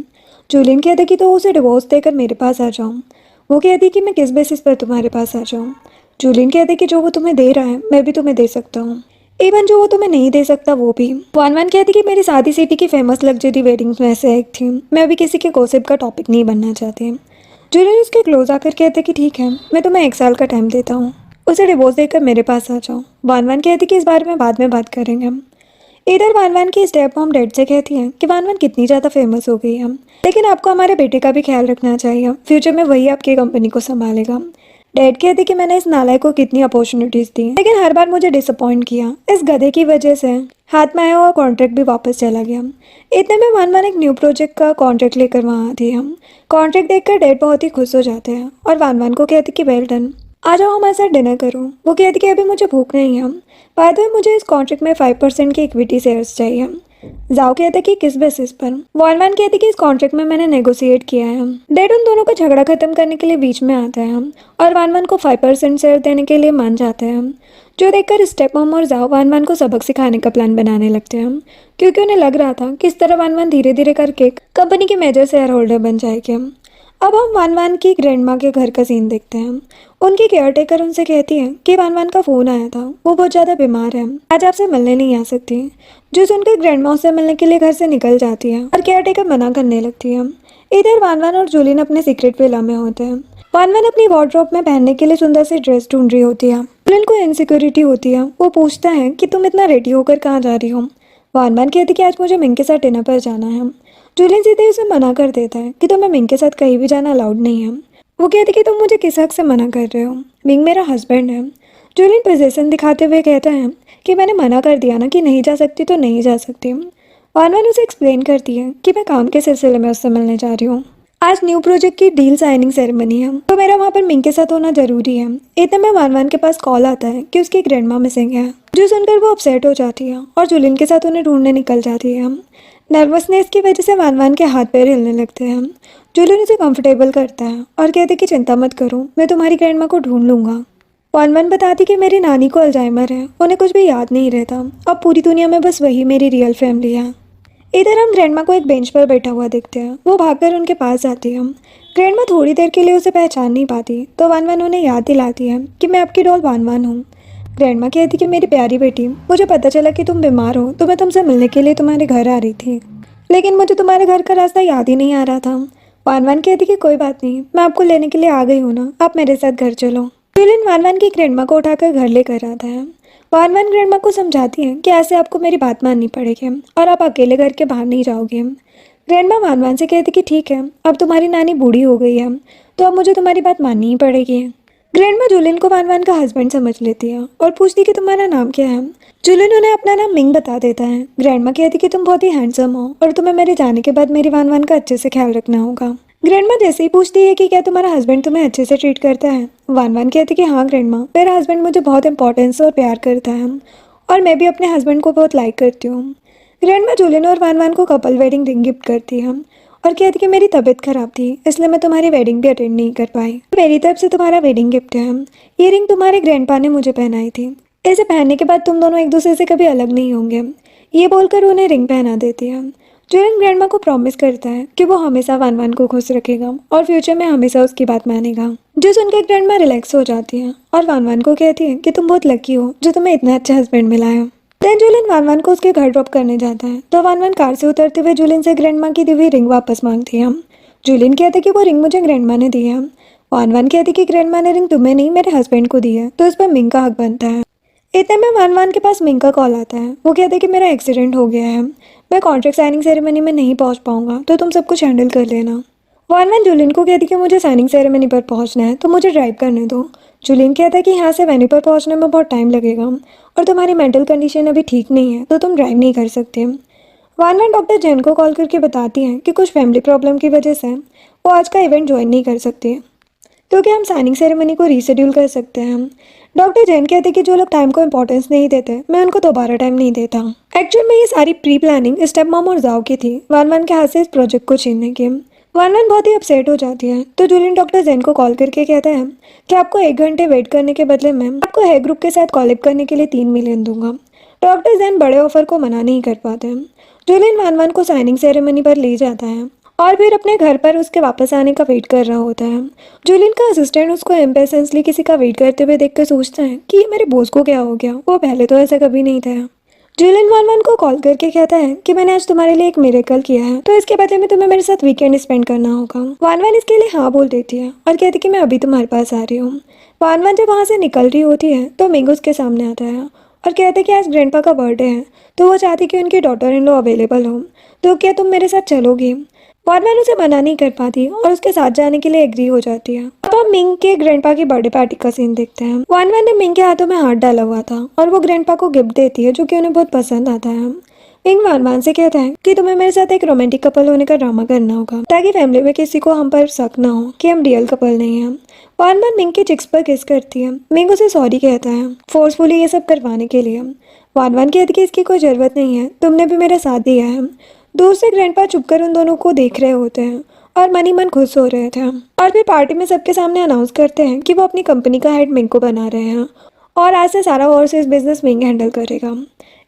जुलिन कहते कि तो उसे डिवोर्स देकर मेरे पास आ जाऊँ। वो कहती कि मैं किस बेसिस पर तुम्हारे पास आ जाऊँ। जुलिन कहते कि जो वो तुम्हें दे रहा है मैं भी तुम्हें दे सकता हूँ, इवन जो वो तुम्हें नहीं दे सकता वो भी। वान वान कहती कि मेरी शादी सिटी की फेमस लग्जरी वेडिंग में से एक थी, मैं अभी किसी के गॉसिप का टॉपिक नहीं बनना चाहती। जुलिन उसके क्लोज आकर कहते कि ठीक है, मैं तुम्हें 1 साल का टाइम देता हूँ, उसे डिवोर्स देकर मेरे पास आ जाओ। वान वान कहती कि इस बारे में बाद में बात करेंगे। इधर वान वान की स्टेप मॉम डैड से कहती है कि वान वान कितनी ज़्यादा फेमस हो गई है, लेकिन आपको हमारे बेटे का भी ख्याल रखना चाहिए, फ्यूचर में वही आपकी कंपनी को संभालेगा। डैड कहते कि मैंने इस नालायक को कितनी अपॉर्चुनिटीज दी, लेकिन हर बार मुझे डिसअपॉइंट किया, इस गधे की वजह से हाथ में आया और कॉन्ट्रैक्ट भी वापस चला गया। इतने में वान वान एक न्यू प्रोजेक्ट का कॉन्ट्रैक्ट लेकर वहाँ आती है। कॉन्ट्रैक्ट देखकर डैड बहुत ही खुश हो जाते हैं और वान वान को कहते कि वेल डन, आ जाओ हमारे साथ डिनर करो। वो कहती कि अभी मुझे भूख नहीं है, बाय द वे मुझे इस कॉन्ट्रैक्ट में 5% की इक्विटी शेयर्स चाहिए। जाओ कहते कि किस बेसिस पर। वान वान कहती कि इस कॉन्ट्रैक्ट में मैंने नेगोशिएट किया है। डैड उन दोनों का झगड़ा खत्म करने के लिए बीच में आता है और वान वान को 5% शेयर देने के लिए मान जाते हैं, जो देखकर स्टेप मॉम और जाओ वान वान को सबक सिखाने का प्लान बनाने लगते हैं, क्योंकि उन्हें लग रहा था कि इस तरह वान वान धीरे धीरे करके कंपनी के मेजर शेयर होल्डर बन जाएगी। अब हम वान वान की ग्रैंड माँ के घर का सीन देखते हैं। उनकी केयर टेकर उनसे कहती है कि वान वान का फ़ोन आया था, वो बहुत ज़्यादा बीमार है, आज आपसे मिलने नहीं आ सकती। जो सुनकर ग्रैंड माँ उससे मिलने के लिए घर से निकल जाती है और केयर टेकर मना करने लगती है। इधर वान वान और जुलिन अपने सीक्रेट विला में होते हैं। वान वान अपनी वार्डरोब में पहनने के लिए सुंदर सी ड्रेस ढूंढ रही होती है। जुलिन को इनसिक्योरिटी होती है। वो पूछता है कि तुम इतना रेडी होकर कहाँ जा रही हो। वान वान कहती कि आज मुझे मिंग के साथ डिनर पर जाना है। जुलिन सीधे उसे मना कर देता है कि तुम्हें मिंग के साथ कहीं भी जाना अलाउड नहीं है। वो कहती कि तुम मुझे किस हक से मना कर रहे हो, मिंग मेरा हस्बैंड है। जुलिन पोजीशन दिखाते हुए कहता है कि मैंने मना कर दिया ना कि नहीं जा सकती तो नहीं जा सकती। वान वान उसे एक्सप्लेन करती है कि मैं काम के सिलसिले में उससे मिलने जा रही हूँ, आज न्यू प्रोजेक्ट की डील साइनिंग सेरेमनी है, तो मेरा वहाँ पर मिंग के साथ होना जरूरी है। इतने में वान वान के पास कॉल आता है कि उसकी ग्रैंडमा मिसिंग है, जो सुनकर वो अपसेट हो जाती है और जुलिन के साथ उन्हें ढूंढने निकल जाती है। नर्वसनेस की वजह से वान वान के हाथ पैर हिलने लगते हैं। जुलिन उसे कंफर्टेबल करता है और कहते कि चिंता मत करो, मैं तुम्हारी ग्रैंडमा को ढूंढ लूंगा। वान वान बताती कि मेरी नानी को अल्जाइमर है, उन्हें कुछ भी याद नहीं रहता, अब पूरी दुनिया में बस वही मेरी रियल फैमिली है। इधर हम ग्रैंडमा को एक बेंच पर बैठा हुआ देखते हैं। वो भागकर उनके पास जाती है। ग्रैंडमा थोड़ी देर के लिए उसे पहचान नहीं पाती, तो वान वान उन्हें याद दिलाती है कि मैं आपकी डॉल वान वान हूँ। ग्रैंडमा कहती कि मेरी प्यारी बेटी, मुझे पता चला कि तुम बीमार हो, तो मैं तुमसे मिलने के लिए तुम्हारे घर आ रही थी, लेकिन मुझे तुम्हारे घर का रास्ता याद ही नहीं आ रहा था। वान वान कहती कि कोई बात नहीं, मैं आपको लेने के लिए आ गई हूँ ना, आप मेरे साथ घर चलो। जुलिन वान वान की ग्रैंडमा को उठाकर घर लेकर आता है। वान वान ग्रैंडमा को समझाती है कि ऐसे आपको मेरी बात माननी पड़ेगी और आप अकेले घर के बाहर नहीं जाओगे। ग्रैंडमा वान वान से कहती कि ठीक है, अब तुम्हारी नानी बूढ़ी हो गई है, तो अब मुझे तुम्हारी बात माननी ही पड़ेगी। ग्रैंडमा जुलिन को वान वान का हस्बैंड समझ लेती है और पूछती कि तुम्हारा नाम क्या है। जुलिन उन्हें अपना नाम मिंग बता देता है। ग्रैंडमा कहती कि तुम बहुत ही हैंडसम हो और तुम्हें मेरे जाने के बाद मेरी वान वान का अच्छे से ख्याल रखना होगा। ग्रैंडमा जैसे ही पूछती है कि क्या तुम्हारा हस्बैंड तुम्हें अच्छे से ट्रीट करता है। वान वान कहती कि हाँ ग्रैंडमा, मेरा हस्बैंड मुझे बहुत इंपॉर्टेंस और प्यार करता है और मैं भी अपने हस्बैंड को बहुत लाइक करती हूँ। ग्रैंडमा जुलिन और वान वान को कपल वेडिंग रिंग गिफ्ट करती है और कहती कि मेरी तबीयत खराब थी, इसलिए मैं तुम्हारी वेडिंग भी अटेंड नहीं कर पाई, मेरी तरफ से तुम्हारा वेडिंग गिफ्ट है। ये रिंग तुम्हारे ग्रैंडपा ने मुझे पहनाई थी, इसे पहनने के बाद तुम दोनों एक दूसरे से कभी अलग नहीं होंगे। ये बोलकर उन्हें रिंग पहना देती है। जुलिन ग्रैंडमा को प्रॉमिस करता है कि वो हमेशा वान वान को खुश रखेगा और फ्यूचर में हमेशा उसकी बात मानेगा। जो सुनकर ग्रैंडमा रिलैक्स हो जाती है और वान वान को कहती है कि तुम बहुत लकी हो जो तुम्हें इतना अच्छा हस्बैंड मिला है। देन जुलिन वान वान को उसके घर ड्रॉप करने जाता है तो वान वान कार से उतरते हुए जुलिन से ग्रैंडमा की दी हुई रिंग वापस मांगती है। जुलिन कहते कि वो रिंग मुझे ग्रैंडमा ने दी है। वान वान कहती कि ग्रैंडमा ने रिंग तुम्हें नहीं मेरे हस्बैंड को दी है तो इस पर मिंग का हक बनता है। इतने में वान वान के पास मिंग का कॉल आता है। वो कहते कि मेरा एक्सीडेंट हो गया है, मैं कॉन्ट्रैक्ट साइनिंग सेरेमनी में नहीं पहुंच पाऊंगा तो तुम सब कुछ हैंडल कर लेना। वान वान जुलिन को कहती कि मुझे साइनिंग सेरेमनी पर पहुंचना है तो मुझे ड्राइव करने दो। जुलिन कहता है कि यहाँ से वेन्यू पर पहुंचने में बहुत टाइम लगेगा और तुम्हारी मेंटल कंडीशन अभी ठीक नहीं है तो तुम ड्राइव नहीं कर सकते। वान वान डॉक्टर जैन को कॉल करके बताती हैं कि कुछ फैमिली प्रॉब्लम की वजह से वो आज का इवेंट ज्वाइन नहीं कर सकते क्योंकि हम साइनिंग सेरेमनी को रीशेड्यूल कर सकते हैं। डॉक्टर जैन कहते कि जो लोग टाइम को इंपॉर्टेंस नहीं देते मैं उनको दोबारा टाइम नहीं देता। एक्चुअल में ये सारी प्री प्लानिंग स्टेप मॉम और जाओ की थी वान वान के हाथ से इस प्रोजेक्ट को छीनने की। वान वान बहुत ही अपसेट हो जाती है तो जुलिन डॉक्टर जैन को कॉल करके कहता है कि आपको 1 घंटे वेट करने के बदले मैं आपको हेयर ग्रुप के साथ कॉलेब करने के लिए 3 मिलियन दूंगा। डॉक्टर जैन बड़े ऑफर को मना नहीं कर पाते। जुलिन वान वान को साइनिंग सेरेमनी पर ले जाता है और फिर अपने घर पर उसके वापस आने का वेट कर रहा होता है। जुलिन का असिस्टेंट उसको इम्पेशेंसली किसी का वेट करते हुए देखकर सोचता है कि मेरे बॉस को क्या हो गया, वो पहले तो ऐसा कभी नहीं था। जुलिन वान वान को कॉल करके कहता है कि मैंने आज तुम्हारे लिए एक मिरेकल किया है तो इसके बदले में तुम्हें मेरे साथ वीकेंड स्पेंड करना होगा। वान वान इसके लिए हाँ बोल देती है और कहती कि मैं अभी तुम्हारे पास आ रही हूँ। वान वान जब वहाँ से निकल रही होती है तो मिंग उसके सामने आता है और कहते कि आज ग्रैंडपा का बर्थडे है तो वो चाहती कि उनकी डॉटर इन लॉ अवेलेबल हो, तो क्या तुम मेरे साथ चलोगी। वान वान उसे मना नहीं कर पाती और उसके साथ जाने के लिए एग्री हो जाती है। अब हम मिंग के ग्रैंडपा की बर्थडे पार्टी का सीन देखते हैं। वान वान ने मिंग के हाथों में हाथ डाला हुआ था और वो ग्रैंडपा को गिफ्ट देती है जो कि उन्हें बहुत पसंद आता है। मिंग वान वान से कहता है कि तुम्हें मेरे साथ एक रोमांटिक कपल होने का ड्रामा करना होगा ताकि फैमिली में किसी को हम पर शक ना हो कि हम रियल कपल नहीं हैं। वान वान मिंग के चिक्स पर किस करती है। मिंग उसे सॉरी कहता है फोर्सफुली ये सब करवाने के लिए। वान वान कहती कि इसकी कोई जरूरत नहीं है, तुमने भी मेरा साथ दिया है। दूर से ग्रैंडपा चुपकर उन दोनों को देख रहे होते हैं और मन ही मन खुश हो रहे थे और फिर पार्टी में सबके सामने अनाउंस करते हैं कि वो अपनी कंपनी का हेड मिंग को बना रहे हैं और आज से सारा ओवरसीज बिजनेस मिंग हैंडल करेगा।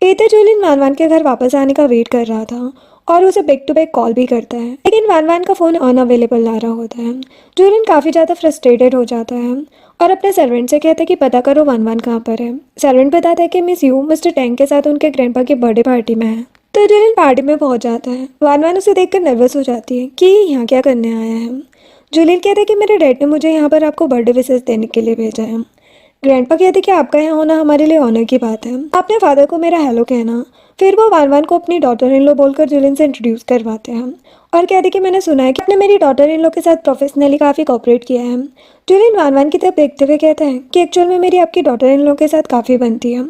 इतने जुलिन वान वान के घर वापस आने का वेट कर रहा था और उसे बैक टू बैक कॉल भी करता है लेकिन वान वान का फ़ोन अनअवेलेबल ला रहा होता है। जुलिन काफ़ी ज़्यादा फ्रस्ट्रेटेड हो जाता है और अपने सर्वेंट से कहता है कि पता करो वान वान कहाँ पर है। सर्वेंट बताता है कि मिस यू मिस्टर टैंक के साथ उनके ग्रैंडपा की बर्थडे पार्टी में है। तो जुलिन पार्टी में पहुंच जाता है। वान वान उसे देखकर नर्वस हो जाती है कि ये यहाँ क्या करने आया है। जुलिन कहते हैं कि मेरे डैड ने मुझे यहाँ पर आपको बर्थडे विशेष देने के लिए भेजा है। ग्रैंडपा कहते हैं कि आपका यहाँ होना हमारे लिए ऑनर की बात है, अपने फादर को मेरा हेलो कहना। फिर वो वान वान को अपनी डॉटर इन लॉ बोलकर जुलिन से इंट्रोड्यूस करवाते हैं और कहते कि मैंने सुना है कि आपने मेरी डॉटर इन लॉ के साथ प्रोफेशनली काफ़ी कोऑपरेट किया है। जुलिन वान वान की तरफ देखते हुए कहते हैं कि एक्चुअल में मेरी आपकी डॉटर इन लॉ के साथ काफ़ी बनती है,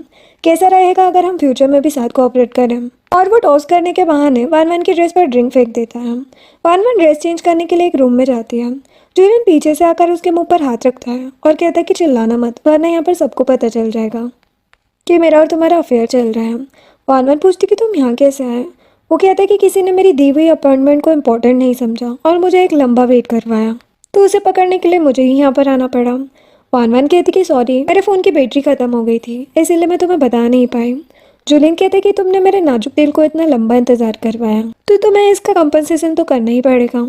कैसा रहेगा अगर हम फ्यूचर में भी साथ कोऑपरेट करें। और वो टॉस करने के बहाने वान वान की ड्रेस पर ड्रिंक फेंक देता है। वान वान ड्रेस चेंज करने के लिए एक रूम में जाती है। जुलिन पीछे से आकर उसके मुंह पर हाथ रखता है और कहता है कि चिल्लाना मत वरना यहाँ पर सबको पता चल जाएगा कि मेरा और तुम्हारा अफेयर चल रहा है। वान वान पूछती कि तुम यहाँ कैसे आए। वो कहता है कि किसी ने मेरी दी हुई अपॉइंटमेंट को इम्पोर्टेंट नहीं समझा और मुझे एक लंबा वेट करवाया तो उसे पकड़ने के लिए मुझे ही यहाँ पर आना पड़ा। वान वान कहती कि सॉरी मेरे फ़ोन की बैटरी ख़त्म हो गई थी इसीलिए मैं तुम्हें बता नहीं पाई। जुलिन कहते कि तुमने मेरे नाजुक दिल को इतना लंबा इंतजार करवाया तो तुम्हें इसका कंपनसेशन तो करना ही पड़ेगा।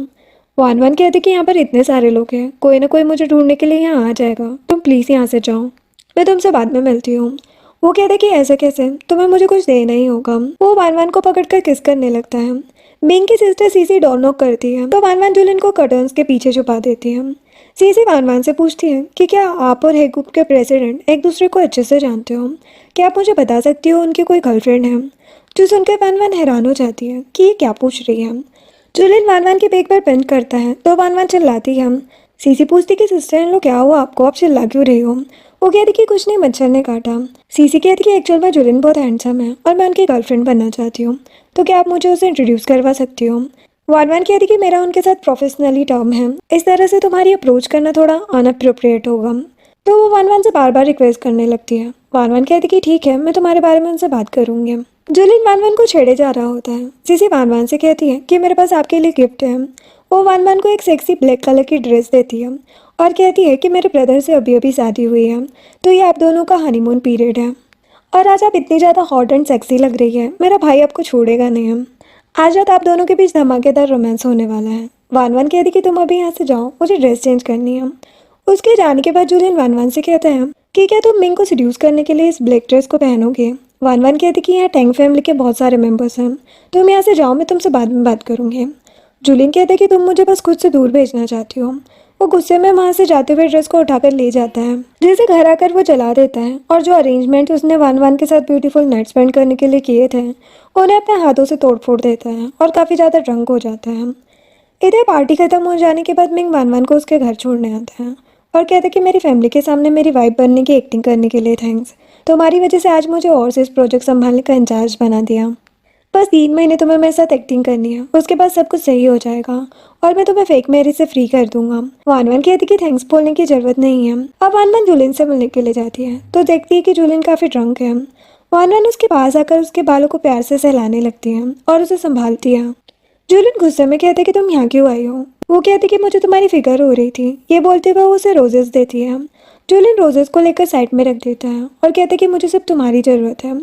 वान वान कहते कि यहाँ पर इतने सारे लोग हैं, कोई ना कोई मुझे ढूंढने के लिए यहाँ आ जाएगा, तुम प्लीज़ यहाँ से जाओ, मैं तुमसे बाद में मिलती हूँ। वो कहते कि ऐसा कैसे, तुम्हें मुझे कुछ देना ही होगा। वो वान वान को पकड़कर किस करने लगता है। मिंग की सिस्टर सीसी डोर नॉक करती है तो वान वान जुलिन को कर्टन्स के पीछे छुपा देती है। सीसी वान वान से पूछती है कि क्या आप और हेगुप के प्रेसिडेंट एक दूसरे को अच्छे से जानते हो, क्या आप मुझे बता सकती हो उनकी कोई गर्लफ्रेंड है। जो सुनकर वान वान हैरान हो जाती है कि ये क्या पूछ रही है। जुलिन वान वान के बैग पर पेंट करता है तो वान वान चिल्लाती है। सीसी पूछती कि सिस्टर इन लो क्या हुआ आपको, आप चिल्ला क्यों रही हो। वो कहती कि कुछ नहीं, मच्छर ने काटा। सीसी कहती कि एक्चुअल में जुलिन बहुत हैंडसम है और मैं उनकी गर्लफ्रेंड बनना चाहती हूँ, तो क्या आप मुझे उसे इंट्रोड्यूस करवा सकती हो। वान वान कहती कि मेरा उनके साथ प्रोफेशनली टर्म है, इस तरह से तुम्हारी अप्रोच करना थोड़ा अनअप्रोप्रिएट होगा। तो वो वान वान से बार बार रिक्वेस्ट करने लगती है। वान वान कहती कि ठीक है, मैं तुम्हारे बारे में उनसे बात करूँगी। जुलिन वान वान को छेड़े जा रहा होता है। सीसी वान वान से कहती है कि मेरे पास आपके लिए गिफ्ट है। वो वान वान को एक सेक्सी ब्लैक कलर की ड्रेस देती है और कहती है कि मेरे ब्रदर से अभी अभी शादी हुई है तो ये आप दोनों का हनीमून पीरियड है और आज आप इतनी ज़्यादा हॉट एंड सेक्सी लग रही है, मेरा भाई आपको छोड़ेगा नहीं। आज रात आप दोनों के बीच धमाकेदार रोमांस होने वाला है। वान वान कहती कि तुम अभी यहाँ से जाओ, मुझे ड्रेस चेंज करनी है। उसके जाने के बाद जूलियन वान वान से कहता है कि क्या तुम मिंग को सीड्यूस करने के लिए इस ब्लैक ड्रेस को पहनोगे। वान वान कहती कि यहाँ टैंग फैमिली के बहुत सारे मेंबर्स हैं, तुम यहाँ से जाओ, मैं तुमसे बाद में बात करूँगी। जूलियन कहते कि तुम मुझे बस खुद से दूर भेजना चाहती हो। वो गुस्से में वहाँ से जाते हुए ड्रेस को उठाकर ले जाता है, जिसे घर आकर वो जला देता है। और जो अरेंजमेंट उसने वान वान के साथ ब्यूटीफुल नाइट स्पेंड करने के लिए किए थे, उन्हें अपने हाथों से तोड़ फोड़ देता है और काफ़ी ज़्यादा ड्रंक हो जाता है। इधर पार्टी खत्म हो जाने के बाद मिंग वान वान को उसके घर छोड़ने आता है और कहता है कि मेरी फैमिली के सामने मेरी वाइफ बनने की एक्टिंग करने के लिए थैंक्स। तुम्हारी वजह से आज मुझे और से इस प्रोजेक्ट संभालने का इंचार्ज बना दिया। बस 3 महीने तुम्हें मेरे साथ एक्टिंग करनी है, उसके बाद सब कुछ सही हो जाएगा और मैं तुम्हें फेक मैरिज से फ्री कर दूंगा। वान वान कहती कि थैंक्स बोलने की जरूरत नहीं है। अब वान वान जूलियन से मिलने के लिए जाती है तो देखती है कि जूलियन काफ़ी ड्रंक है। वान वान उसके पास आकर उसके बालों को प्यार से सहलाने लगती है और उसे संभालती है। जूलियन गुस्से में कहते कि तुम यहाँ क्यों आई हो। वो कहती कि मुझे तुम्हारी फिक्र हो रही थी। ये बोलते हुए वो उसे रोजेस देती है। जूलियन रोजेस को लेकर साइड में रख देता है और कहते कि मुझे सिर्फ तुम्हारी ज़रूरत है।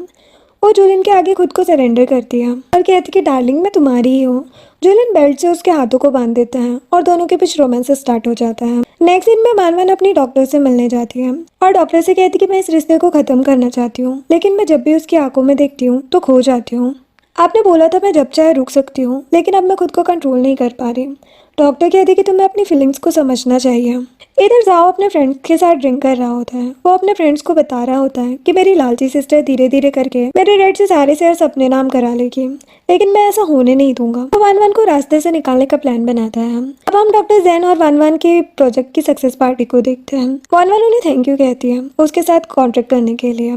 वो जूलियन के आगे खुद को सरेंडर करती है और कहती कि डार्लिंग मैं तुम्हारी ही हूँ। जूलियन बेल्ट से उसके हाथों को बांध देता है और दोनों के बीच रोमांस स्टार्ट हो जाता है। नेक्स्ट दिन में मानवन अपनी डॉक्टर से मिलने जाती है और डॉक्टर से कहती कि मैं इस रिश्ते को खत्म करना चाहती हूँ, लेकिन मैं जब भी उसकी आंखों में देखती हूँ तो खो जाती हूँ। आपने बोला था मैं जब चाहे रुक सकती हूँ, लेकिन अब मैं खुद को कंट्रोल नहीं कर पा रही। डॉक्टर कहती कि तुम्हें अपनी फीलिंग्स को समझना चाहिए। इधर जाओ अपने फ्रेंड्स के साथ ड्रिंक कर रहा होता है। वो अपने फ्रेंड्स को बता रहा होता है कि मेरी लालची सिस्टर धीरे धीरे करके मेरे डैड से सारे शेयर्स अपने नाम करा लेगी, लेकिन मैं ऐसा होने नहीं दूंगा। वो वान वान को रास्ते से निकालने का प्लान बनाता है। अब हम डॉक्टर जैन और वान वान के प्रोजेक्ट की सक्सेस पार्टी को देखते हैं। वान वान उन्हें थैंक यू कहती है उसके साथ कॉन्ट्रैक्ट करने के लिए।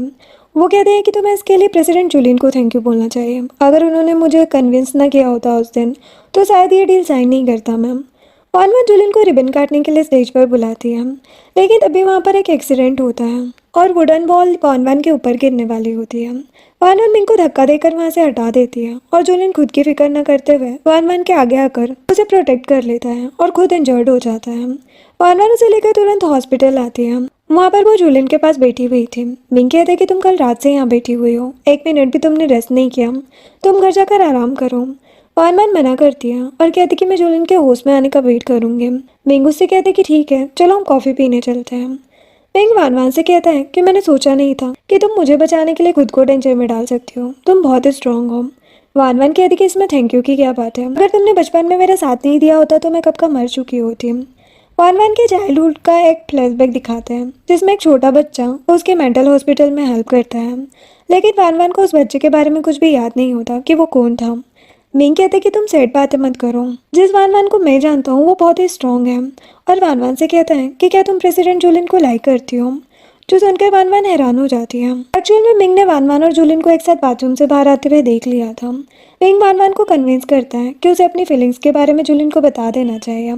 वो कहते हैं कि तुम्हें इसके लिए प्रेसिडेंट जूलियन को थैंक यू बोलना चाहिए। अगर उन्होंने मुझे कन्विंस ना किया होता उस दिन तो शायद ये डील साइन नहीं करता। मैम वान जूलियन को रिबन काटने के लिए स्टेज पर बुलाती है, लेकिन तभी वहाँ पर एक एक्सीडेंट होता है और वुडन बॉल वान के ऊपर गिरने वाली होती है। वान मिंग को धक्का देकर वहाँ से हटा देती है और जूलियन खुद की फिक्र न करते हुए वान के आगे आकर उसे प्रोटेक्ट कर लेता है और खुद इंजर्ड हो जाता है। वान उसे लेकर तुरंत हॉस्पिटल आती है। वहाँ पर वो जूलियन के पास बैठी हुई थी। मिंग कहते कि तुम कल रात से यहाँ बैठी हुई हो, 1 मिनट भी तुमने रेस्ट नहीं किया, तुम घर जाकर आराम करो। वान मना करती है और कहती कि मैं जूलियन के होश में आने का वेट करूंगी। मिंग उससे कहते कि ठीक है चलो हम कॉफ़ी पीने चलते हैं। मिंग वान से कहता है कि मैंने सोचा नहीं था कि तुम मुझे बचाने के लिए खुद को डेंजर में डाल सकती हो, तुम बहुत स्ट्रांग हो। वान कहती कि इसमें थैंक यू की क्या बात है, अगर तुमने बचपन में मेरा साथ नहीं दिया होता तो मैं कब का मर चुकी होती। वान के चाइल्डहुड का एक फ्लैशबैक दिखाते हैं जिसमें एक छोटा बच्चा उसके मेंटल हॉस्पिटल में हेल्प करता है, लेकिन वान को उस बच्चे के बारे में कुछ भी याद नहीं होता कि वो कौन था। मिंग कहते कि तुम सैड बातें मत करो, जिस वान को मैं जानता हूँ वो बहुत ही स्ट्रॉन्ग है। और वान से कहता है कि क्या तुम प्रेसिडेंट जूलियन को लाइक करती हो, जो सुनकर वान हैरान हो जाती है। एक्चुअल में मिंग ने वान और जूलियन को एक साथ बाथरूम से बाहर आते हुए देख लिया था। मिंग वान को कन्विंस करता है कि उसे अपनी फीलिंग्स के बारे में जूलियन को बता देना चाहिए।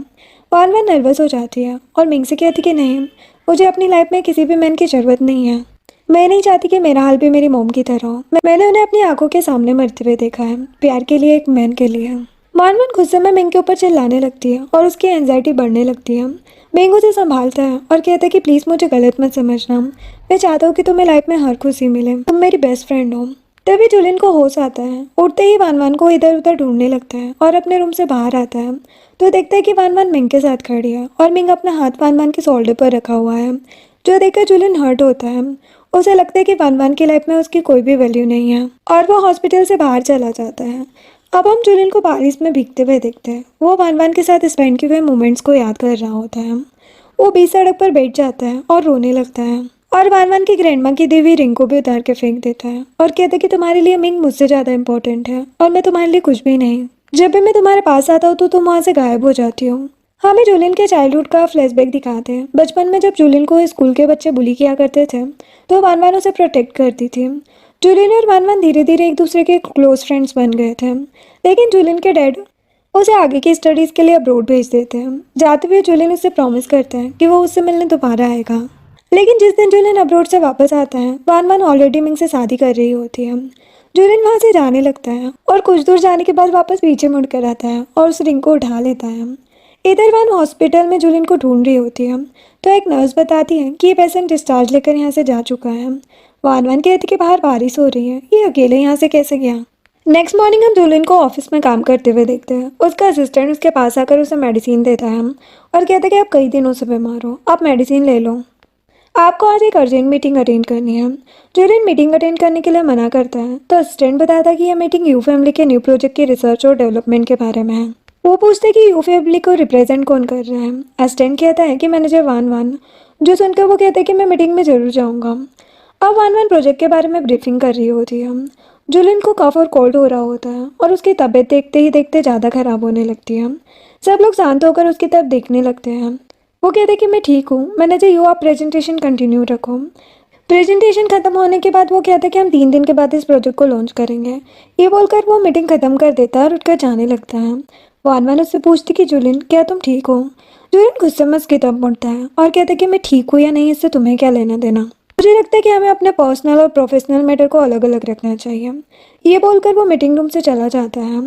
वान नर्वस हो जाती है और मिंग से कहती कि नहीं, मुझे अपनी लाइफ में किसी भी मैन की ज़रूरत नहीं है। मैं नहीं चाहती कि मेरा हाल भी मेरी मॉम की तरह हो। मैंने उन्हें अपनी आंखों के सामने मरते हुए देखा है, प्यार के लिए, एक मैन के लिए। वान गुस्से में मिंग के ऊपर चिल्लाने लगती है और उसकी एंजाइटी बढ़ने लगती है। मिंग उसे संभालता है और कहता है कि प्लीज़ मुझे गलत मत समझना, मैं चाहता हूँ कि तुम्हें लाइफ में हर खुशी मिले, तुम मेरी बेस्ट फ्रेंड हो। तभी जूलियन को होश आता है। उठते ही वान को इधर उधर ढूंढने लगता है और अपने रूम से बाहर आता है तो देखता है कि वान मिंग के साथ खड़ी है और मिंग अपना हाथ वान के शोल्डर पर रखा हुआ है, जो देखकर जूलियन हर्ट होता है। उसे लगता है कि वान की लाइफ में उसकी कोई भी वैल्यू नहीं है और वो हॉस्पिटल से बाहर चला जाता है। अब हम जूलियन को बारिश में भीगते हुए देखते हैं। वो वान के साथ स्पेंड किए हुए मोमेंट्स को याद कर रहा होता है। वो बीच सड़क पर बैठ जाता है और रोने लगता है और वान की ग्रैंडमा की दी हुई रिंग को भी उतार के फेंक देता है और कहता है कि तुम्हारे लिए मिंग मुझसे ज़्यादा इंपॉर्टेंट है और मैं तुम्हारे लिए कुछ भी नहीं। जब भी मैं तुम्हारे पास आता हूँ तो तुम वहाँ से गायब हो जाती हो। हमें जूलियन के चाइल्डहुड का फ्लैशबैक दिखाते हैं। बचपन में जब जूलियन को स्कूल के बच्चे बुली किया करते थे तो वान उसे प्रोटेक्ट करती थी। जूलियन और वान धीरे धीरे एक दूसरे के क्लोज फ्रेंड्स बन गए थे, लेकिन जूलियन के डैड उसे आगे की स्टडीज़ के लिए अब्रोड भेज देते हैं। जाते हुए जूलियन उससे प्रॉमिस करता है कि वो उससे मिलने दोबारा आएगा, लेकिन जिस दिन जूलियन अब्रोड से वापस आता है वान ऑलरेडी मिंग से शादी कर रही होती है। जूलियन वहाँ से जाने लगता है और कुछ दूर जाने के बाद वापस पीछे मुड़ कर आता है और उस रिंग को उठा लेता है। इधर वान हॉस्पिटल में जूलियन को ढूंढ रही होती है तो एक नर्स बताती है कि ये पेशेंट डिस्चार्ज लेकर यहाँ से जा चुका है। वान कहती कि बाहर बारिश हो रही है, ये अकेले यहाँ से कैसे गया। नेक्स्ट मॉर्निंग हम जुलिन को ऑफिस में काम करते हुए देखते हैं। उसका असिस्टेंट उसके पास आकर उसे मेडिसिन देता है और कहता है कि आप कई दिनों से बीमार हो, आप मेडिसिन ले लो। आपको आज एक अर्जेंट मीटिंग अटेंड करनी है। जुलिन मीटिंग अटेंड करने के लिए मना करता है तो असिस्टेंट बताता है कि यह मीटिंग यू फैमिली के न्यू प्रोजेक्ट की रिसर्च और डेवलपमेंट के बारे में है। वो पूछते कि यू फैमिली को रिप्रेजेंट कौन कर रहा है। असिस्टेंट कहता है कि मैनेजर वान वान। जो सुनकर वो कहते हैं कि मैं मीटिंग में ज़रूर जाऊँगा। अब वान वान प्रोजेक्ट के बारे में ब्रीफिंग कर रही होती है। जुलिन को कफ और कोल्ड हो रहा होता है और उसकी तबीयत देखते ही देखते ज़्यादा ख़राब होने लगती है। सब लोग शांत होकर उसकी तरफ देखने लगते हैं। वो कहते हैं कि मैं ठीक हूँ, मैनेजर यू आप प्रेजेंटेशन कंटिन्यू रखो। प्रेजेंटेशन खत्म होने के बाद वो कहता है कि हम 3 दिन के बाद इस प्रोजेक्ट को लॉन्च करेंगे। ये बोलकर वो मीटिंग खत्म कर देता है और उठकर जाने लगता है। वान वान उससे पूछती कि जुलिन क्या तुम ठीक हो। जुलिन गुस्से में उसकी तरफ मुड़ता है और कहता है कि मैं ठीक हूँ या नहीं इससे तुम्हें क्या लेना देना। मुझे लगता है कि हमें अपने पर्सनल और प्रोफेशनल मैटर को अलग अलग रखना चाहिए। ये बोलकर वो मीटिंग रूम से चला जाता है।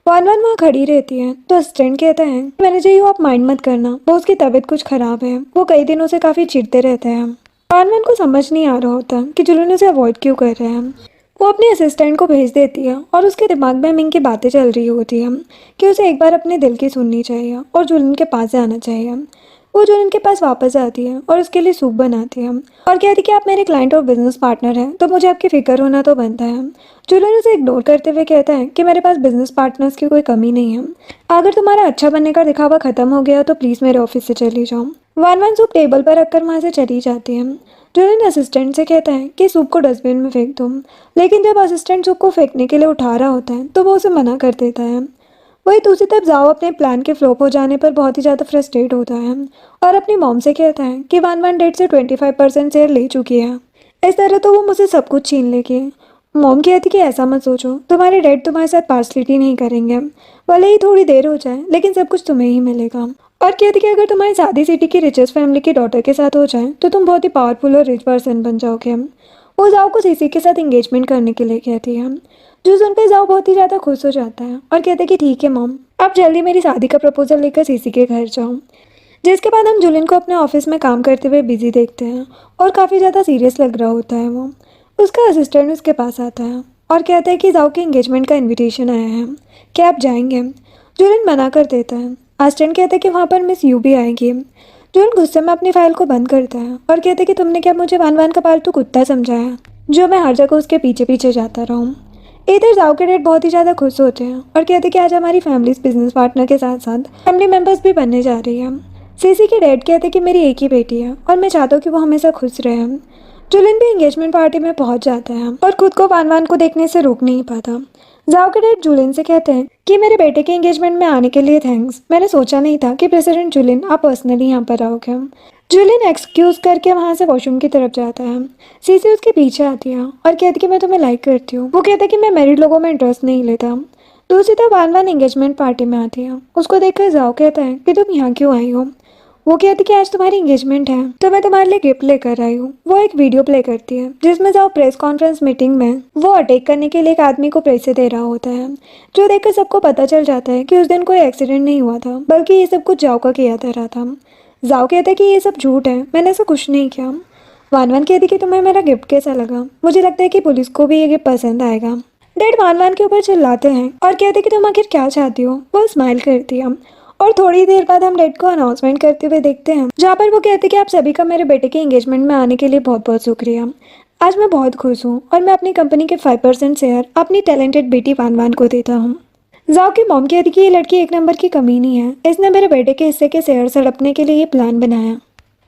वान वान वहाँ खड़ी रहती है तो असिस्टेंट कहता है मैनेजर यू आप माइंड मत करना, वो उसकी तबीयत कुछ खराब है, वो कई दिनों से काफ़ी चिढ़ते रहते हैं। वान वान को समझ नहीं आ रहा होता कि जुलिन उसे अवॉइड क्यों कर रहे हैं। वो अपने असिस्टेंट को भेज देती है और उसके दिमाग में मिंग की बातें चल रही होती है कि उसे एक बार अपने दिल की सुननी चाहिए और जुलिन के पास जाना चाहिए। वो जुलिन के पास वापस आती है और उसके लिए सूप बनाती है और कहती है कि आप मेरे क्लाइंट और बिजनेस पार्टनर हैं तो मुझे आपकी फिक्र होना तो बनता है। जुलिन उसे इग्नोर करते हुए कहता है कि मेरे पास बिजनेस पार्टनर्स की कोई कमी नहीं है। अगर तुम्हारा अच्छा बनने का दिखावा खत्म हो गया तो प्लीज़ मेरे ऑफिस से चली जाओ। वान वान सूप टेबल पर रखकर वहाँ से चली जाती है। जुलिन असिस्टेंट से कहता है कि सूप को डस्टबिन में फेंक दो, लेकिन जब असिस्टेंट सूप को फेंकने के लिए उठा रहा होता है तो वो उसे मना कर देता है। वही दूसरी तरफ जाओ अपने प्लान के फ्लॉप हो जाने पर बहुत ही ज़्यादा फ्रस्ट्रेट होता है और अपनी मॉम से कहता है कि वान वान डेट से 25% शेयर ले चुकी है, इस तरह तो वो मुझसे सब कुछ छीन लेगी। मॉम कहती कि ऐसा मत सोचो, तुम्हारे डैड तुम्हारे साथ पार्सलिटी नहीं करेंगे, भले ही थोड़ी देर हो जाए लेकिन सब कुछ तुम्हें ही मिलेगा। और कहती कि अगर तुम्हारी शादी सिटी की रिचेस्ट फैमिली की डॉटर के साथ हो जाए तो तुम बहुत ही पावरफुल और रिच पर्सन बन जाओगे। वो जाओ को सीसी के साथ एंगेजमेंट करने के लिए कहती है। जो सुनकर जाओ बहुत ही ज़्यादा खुश हो जाता है और कहते हैं कि ठीक है मॉम, आप जल्दी मेरी शादी का प्रपोजल लेकर सीसी के घर जाओ। जिसके बाद हम जुलिन को अपने ऑफिस में काम करते हुए बिजी देखते हैं और काफ़ी ज़्यादा सीरियस लग रहा होता है वो। उसका असिस्टेंट उसके पास आता है और कहता है कि जाओ के एंगेजमेंट का इन्विटेशन आया है, क्या आप जाएंगे। जुलिन मना कर देता है। असिस्टेंट कहता है कि वहाँ पर मिस यू भी आएगी। जुलिन गुस्से में अपनी फाइल को बंद करता है और कहता है कि तुमने क्या मुझे वान वान का पालतू कुत्ता समझाया जो मैं हर जगह उसके पीछे पीछे जाता रहूँ। इधर जाओ के डैड बहुत ही ज़्यादा खुश होते हैं और कहते हैं कि आज हमारी फैमिलीज बिजनेस पार्टनर के साथ साथ फैमिली मेंबर्स भी बनने जा रही है। सीसी के डैड कहते हैं कि मेरी एक ही बेटी है और मैं चाहता हूँ कि वो हमेशा खुश रहे। जुलिन भी एंगेजमेंट पार्टी में पहुंच जाता है और खुद को वान वान को देखने से रोक नहीं पाता। जाओ के डैड जुलिन से कहते हैं कि मेरे बेटे के एंगेजमेंट में आने के लिए थैंक्स, मैंने सोचा नहीं था कि प्रेसिडेंट जुलिन आप पर्सनली यहाँ पर आओगे। जुलिन एक्सक्यूज करके वहाँ से वॉशरूम की तरफ जाता है। सीसी उसके पीछे आती है और कहती कि मैं तुम्हें लाइक करती हूँ। वो कहता है कि मैं मैरिड लोगों में इंटरेस्ट नहीं लेता। दूसरी तरफ वान वान एंगेजमेंट पार्टी में आती है। उसको देखकर जाओ कहता है कि तुम यहाँ क्यों आई हो। वो कहती कि आज तुम्हारी एंगेजमेंट है तो मैं तुम्हारे लिए गिफ्ट लेकर आई हूँ। वो एक वीडियो प्ले करती है जिसमें जाओ प्रेस कॉन्फ्रेंस मीटिंग में वो अटैक करने के लिए एक आदमी को पैसे दे रहा होता है, जो देखकर सबको पता चल जाता है कि उस दिन कोई एक्सीडेंट नहीं हुआ था बल्कि ये सब कुछ जाओ का किया जा रहा था। जाओ कहता है कि ये सब झूठ है, मैंने ऐसा कुछ नहीं किया। वान वान कहती कि तुम्हें मेरा गिफ्ट कैसा लगा, मुझे लगता है कि पुलिस को भी ये गिफ्ट पसंद आएगा। डैड वान वान के ऊपर चिल्लाते हैं और कहते कि तुम आखिर क्या चाहती हो। वो स्माइल करती है और थोड़ी देर बाद हम डैड को अनाउंसमेंट करते हुए देखते हैं जहाँ पर वो कहते कि आप सभी का मेरे बेटे के एंगेजमेंट में आने के लिए बहुत बहुत शुक्रिया। आज मैं बहुत खुश हूँ और मैं अपनी कंपनी के 5% शेयर अपनी टैलेंटेड बेटी वान वान को देता हूँ। जाओ की मॉम कहती कि ये लड़की एक नंबर की कमीनी है, इसने मेरे बेटे के हिस्से के शेयर सड़पने के लिए ये प्लान बनाया।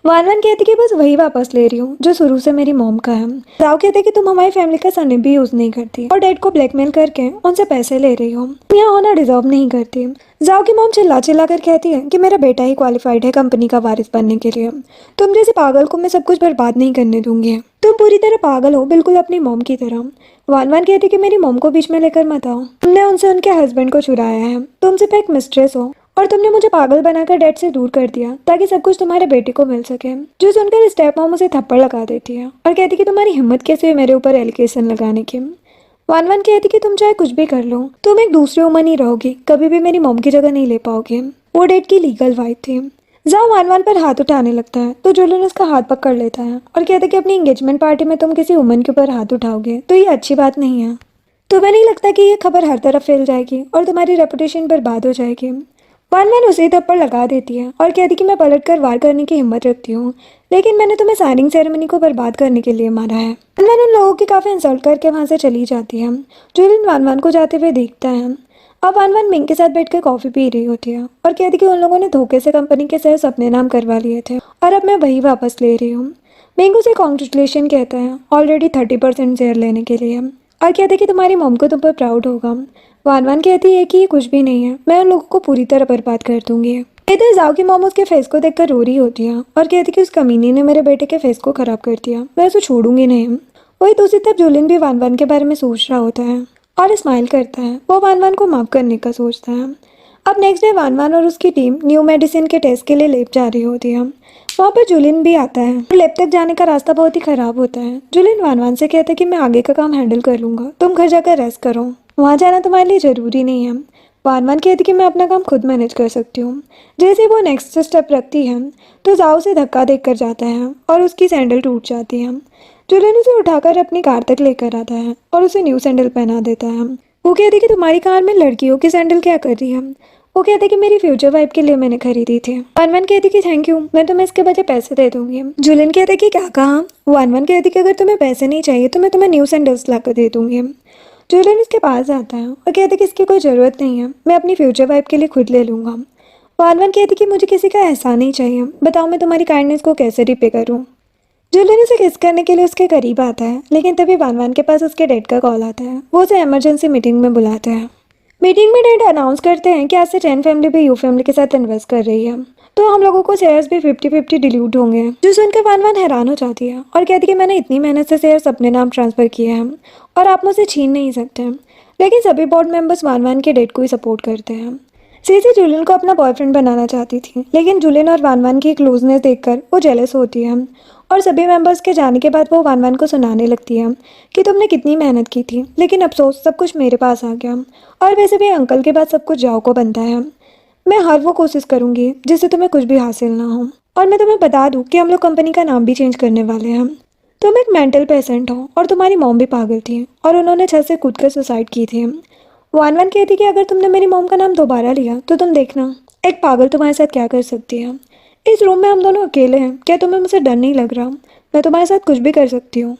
वान वान कहती कि बस वही वापस ले रही हूँ जो शुरू से मेरी मॉम का है। जाओ कहते कि तुम हमारी फैमिली का सरनेम भी यूज नहीं करती और डैड को ब्लैकमेल करके उनसे पैसे ले रही हो, तुम यहाँ होना डिजर्व नहीं करती। जाओ की मॉम चिल्ला चिल्ला कर कहती है कि मेरा बेटा ही क्वालिफाइड है कंपनी का वारिस बनने के लिए, तुम जैसे पागल को मैं सब कुछ बर्बाद नहीं करने दूंगी। तुम पूरी तरह पागल हो, बिल्कुल अपनी मॉम की तरह। वान वान कहती कि मेरी मॉम को बीच में लेकर मत आओ, तुमने उनसे उनके हस्बैंड को चुराया है, तुम सिर्फ एक मिस्ट्रेस हो और तुमने मुझे पागल बनाकर डैड से दूर कर दिया ताकि सब कुछ तुम्हारे बेटे को मिल सके। जो सुनकर स्टेप मॉम उसे थप्पड़ लगा देती है और कहती कि तुम्हारी हिम्मत कैसे हुई मेरे ऊपर एलिगेशन लगाने की। वान वान कहती कि तुम चाहे कुछ भी कर लो, तुम एक दूसरी वुमन ही रहोगी, कभी भी मेरी मॉम की जगह नहीं ले पाओगे। वो डैड की लीगल वाइफ थी। जाओ वान वान पर हाथ उठाने लगता है तो जुलिन उसका हाथ पकड़ लेता है और कहता है कि अपनी एंगेजमेंट पार्टी में तुम किसी वुमन के ऊपर हाथ उठाओगे तो ये अच्छी बात नहीं है। तुम्हें नहीं लगता कि ये खबर हर तरफ फैल जाएगी और तुम्हारी रेपुटेशन बर्बाद हो जाएगी? वन वन उसे थप्पड़ लगा देती है और कहती कि मैं पलट कर वार करने की हिम्मत रखती हूँ, लेकिन मैंने तुम्हें साइनिंग सेरेमनी को बर्बाद करने के लिए मारा है। वन वन उन लोगों की काफ़ी इंसल्ट करके वहाँ से चली जाती है। जुलिन वन वन को जाते हुए देखता है। अब वन वन मिंग के साथ बैठकर कॉफ़ी पी रही होती है और कहती कि उन लोगों ने धोखे से कंपनी के शेयर्स अपने नाम करवा लिए थे और अब मैं वही वापस ले रही हूँ। मिंग उसे कॉन्ग्रेचुलेशन कहता है ऑलरेडी 30% शेयर लेने के लिए, और कहते कि तुम्हारी मॉम को तुम पर प्राउड होगा। वान वान कहती है कि ये कुछ भी नहीं है, मैं उन लोगों को पूरी तरह बर्बाद कर दूंगी। इधर जाओ की मॉम उसके फेस को देखकर रो रही होती है और कहती कि उस कमीने ने मेरे बेटे के फेस को खराब कर दिया, मैं उसे छोड़ूंगी नहीं। वही दूसरी तरफ जुलिन भी वान वान के बारे में सोच रहा होता है और स्माइल करता है। वो वान वान को माफ करने का सोचता है। अब नेक्स्ट डे वान वान और उसकी टीम न्यू मेडिसिन के टेस्ट के लिए लैब जा रही होती है। वहाँ पर जुलिन भी आता है। लैब तक जाने का रास्ता बहुत ही खराब होता है। जुलिन वान वान से कहता है कि मैं आगे का काम हैंडल कर लूंगा, तुम घर जाकर रेस्ट करो, वहाँ जाना तुम्हारे लिए ज़रूरी नहीं है। वान वान कहती कि मैं अपना काम खुद मैनेज कर सकती हूँ। जैसे वो नेक्स्ट स्टेप रखती है तो जाओ से धक्का देकर जाता है और उसकी सैंडल टूट जाती है। जुलिन उसे उठाकर अपनी कार तक लेकर आता है और उसे न्यू सैंडल पहना देता है। वो कहती कि तुम्हारी कार में लड़कियों की सैंडल क्या कर रही है? वो कहते कि मेरी फ्यूचर वाइफ के लिए मैंने खरीदी थी। वन वन कहती कि थैंक यू, मैं तुम्हें इसके बजाय पैसे दे दूंगी। जुलिन कहते कि क्या कहा? वन वन कहती कि अगर तुम्हें पैसे नहीं चाहिए तो मैं तुम्हें न्यू सैंडल्स ला कर दे दूंगी। जुलिन उसके पास आता है और कहते कि इसकी कोई ज़रूरत नहीं है, मैं अपनी फ्यूचर वाइफ के लिए खुद ले लूँगा। वन वन कहती कि मुझे किसी का एहसान नहीं चाहिए, बताओ मैं तुम्हारी काइंडनेस को कैसे रिपे करूँ। जुलिन उसे किस करने के लिए उसके करीब आता है, लेकिन तभी वन वन के पास उसके डैड का कॉल आता है। वो उसे इमरजेंसी मीटिंग में बुलाते हैं। मीटिंग में डैड अनाउंस करते हैं कि आज से 10 फैमिली भी यू फैमिली के साथ इन्वेस्ट कर रही है, तो हम लोगों को शेयर्स भी 50-50 डिल्यूट होंगे। जो सुनकर वन वन हैरान हो जाती है और कहती है कि मैंने इतनी मेहनत से शेयर्स अपने नाम ट्रांसफ़र किए हैं और आप मुझसे छीन नहीं सकते। लेकिन सभी बोर्ड मेंबर्स वन वन के डैड को ही सपोर्ट करते हैं। सीसी जुलिन को अपना बॉयफ्रेंड बनाना चाहती थी, लेकिन जुलिन और वन वन की क्लोजनेस देखकर वो जेलस होती है और सभी मेंबर्स के जाने के बाद वो वन वन को सुनाने लगती है कि तुमने कितनी मेहनत की थी, लेकिन अफसोस सब कुछ मेरे पास आ गया, और वैसे भी अंकल के बाद सब कुछ जाओ को बनता है। मैं हर वो कोशिश करूँगी जिससे तुम्हें कुछ भी हासिल ना हो। और मैं तुम्हें बता दूँ कि हम लोग कंपनी का नाम भी चेंज करने वाले हैं। तुम एक मेंटल पेशेंट हो और तुम्हारी मॉम भी पागल थी और उन्होंने छत से कूद कर सुसाइड की थी। वन वन कहती कि अगर तुमने मेरी मॉम का नाम दोबारा लिया तो तुम देखना एक पागल तुम्हारे साथ क्या कर सकती है। इस रूम में हम दोनों अकेले हैं, क्या तुम्हें मुझसे डर नहीं लग रहा? मैं तुम्हारे साथ कुछ भी कर सकती हूँ।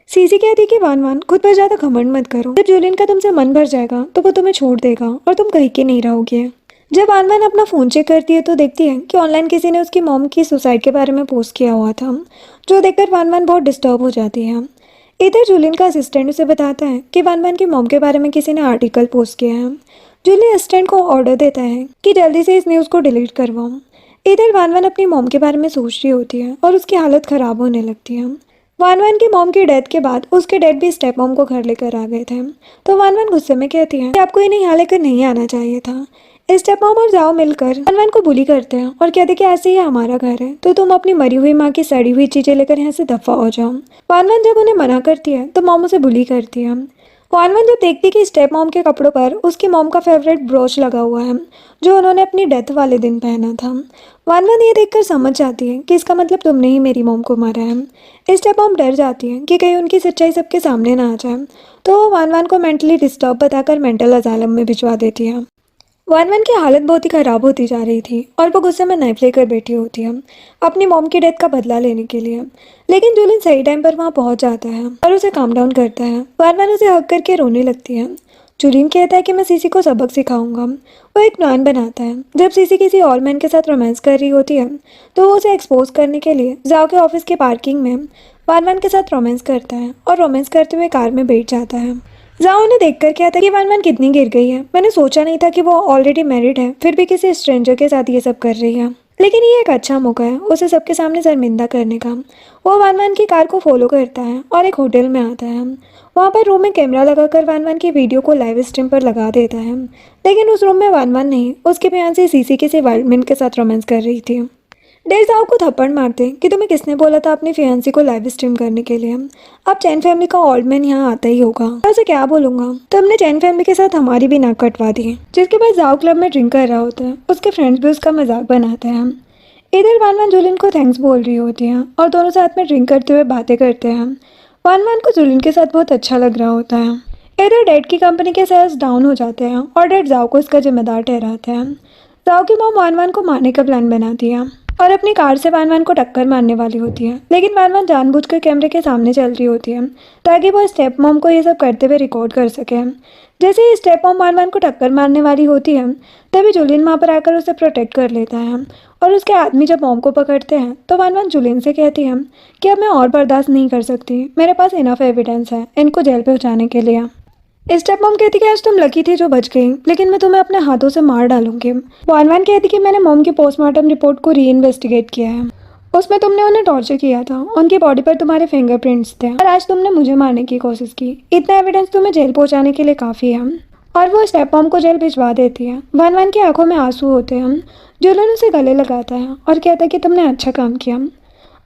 सीसी कहती कि वन वन खुद पर ज़्यादा घमंड मत करो, जब जुलिन का तुमसे मन भर जाएगा तो वो तुम्हें छोड़ देगा और तुम कहीं के नहीं रहोगे। जब वन वन अपना फ़ोन चेक करती है तो देखती है कि ऑनलाइन किसी ने उसकी मॉम की सुसाइड के बारे में पोस्ट किया हुआ था, जो देखकर वन वन बहुत डिस्टर्ब हो जाती है। इधर जुलिन का असिस्टेंट उसे बताता है कि वन वन की मॉम के बारे में किसी ने आर्टिकल पोस्ट किया है। जुलिन असिस्टेंट को ऑर्डर देता है कि जल्दी से इस न्यूज़ को डिलीट करवाओ। इधर वन वन अपनी मॉम के बारे में सोच रही होती है और उसकी हालत ख़राब होने लगती है। वन वन की मॉम की डेथ के बाद उसके डैड भी स्टेप मॉम को घर लेकर आ गए थे, तो वन वन गुस्से में कहती है कि आपको इन्हें यहाँ लेकर नहीं आना चाहिए था। स्टेप मॉम और जाओ मिलकर वन वन को बुली करते हैं और कहते कि ऐसे ही हमारा घर है, तो तुम अपनी मरी हुई माँ की सड़ी हुई चीज़ें लेकर यहाँ से दफ़ा हो जाओ। वन वन जब उन्हें मना करती है तो मॉम उसे बुली करती है। वन वन जब देखती कि स्टेप मॉम के कपड़ों पर उसकी मॉम का फेवरेट ब्रोच लगा हुआ है, जो उन्होंने अपनी डेथ वाले दिन पहना था, वन वन ये देखकर समझ जाती है कि इसका मतलब तुमने ही मेरी मॉम को मारा है। स्टेप मॉम डर जाती है कि कहीं उनकी सच्चाई सबके सामने ना आ जाए, तो वो वन वन को मेंटली डिस्टर्ब बताकर मेंटल असाइलम में भिजवा देती है। वन वन की हालत बहुत ही ख़राब होती जा रही थी और वो गुस्से में नाइफ लेकर बैठी होती है अपनी मॉम की डेथ का बदला लेने के लिए। लेकिन जुलिन सही टाइम पर वहाँ पहुँच जाता है और उसे काम डाउन करता है। वन वन उसे हक करके रोने लगती है। जुलिन कहता है कि मैं सीसी को सबक सिखाऊंगा। वो एक प्लान बनाता है। जब सीसी किसी और मैन के साथ रोमांस कर रही होती है तो वो उसे एक्सपोज करने के लिए जाओ के ऑफिस के पार्किंग में वन वन के साथ रोमांस करता है और रोमांस करते हुए कार में बैठ जाता है। जाओ ने देखकर क्या था कि वन वन कितनी गिर गई है। मैंने सोचा नहीं था कि वो ऑलरेडी मैरिड है, फिर भी किसी स्ट्रेंजर के साथ ये सब कर रही है, लेकिन ये एक अच्छा मौका है उसे सबके सामने शर्मिंदा करने का। वो वन वन की कार को फॉलो करता है और एक होटल में आता है। वहाँ पर रूम में कैमरा लगाकर वन वन की वीडियो को लाइव स्ट्रीम पर लगा देता है, लेकिन उस रूम में वन वन नहीं, उसके फियांसे सीसी किसी वाइल्ड मैन के साथ रोमांस कर रही थी। डैड जाओ को थप्पड़ मारते कि तुम्हें किसने बोला था अपनी फियांसी को लाइव स्ट्रीम करने के लिए? अब चैन फैमिली का ओल्ड मैन यहाँ आता ही होगा, मैं उसे क्या बोलूँगा? तुमने चैन फैमिली के साथ हमारी भी नाक कटवा दी। जिसके बाद जाओ क्लब में ड्रिंक कर रहा होता है, उसके फ्रेंड्स भी उसका मजाक बनाते हैं। इधर वन वन जुलिन को थैंक्स बोल रही होती है और दोनों साथ में ड्रिंक करते हुए बातें करते हैं। वन वन को जुलिन के साथ बहुत अच्छा लग रहा होता है। इधर डेड की कंपनी के शेयर्स डाउन हो जाते हैं और डेड जाओ को इसका जिम्मेदार ठहराते हैं। जाओ की मॉम वान वान को मारने का प्लान बनाती है और अपनी कार से वान वान को टक्कर मारने वाली होती है, लेकिन वान वान जानबूझकर कैमरे के सामने चल रही होती है ताकि वो स्टेप मॉम को ये सब करते हुए रिकॉर्ड कर सके। जैसे ही स्टेप मॉम वान वान को टक्कर मारने वाली होती है तभी जुलिन वहाँ पर आकर उसे प्रोटेक्ट कर लेता है और उसके आदमी जब मॉम को पकड़ते हैं तो वान वान जुलिन से कहती है कि अब मैं और बर्दाश्त नहीं कर सकती, मेरे पास इनफ एविडेंस है इनको जेल पहुँचाने के लिए। स्टेप मॉम कहती कि आज तुम लकी थी जो बच गई, लेकिन मैं तुम्हें अपने हाथों से मार डालूंगी। वान वान कहती कि मैंने मॉम की पोस्टमार्टम रिपोर्ट को री इन्वेस्टिगेट किया है, उसमें तुमने उन्हें टॉर्चर किया था, उनकी बॉडी पर तुम्हारे फिंगरप्रिंट्स थे और आज तुमने मुझे मारने की कोशिश की। इतना एविडेंस तुम्हें जेल पहुंचाने के लिए काफ़ी है। और वो स्टेप मॉम को जेल भिजवा देती है। वान वान की आंखों में आंसू होते हैं। जुलिन उसे गले लगाता है और कहता है कि तुमने अच्छा काम किया।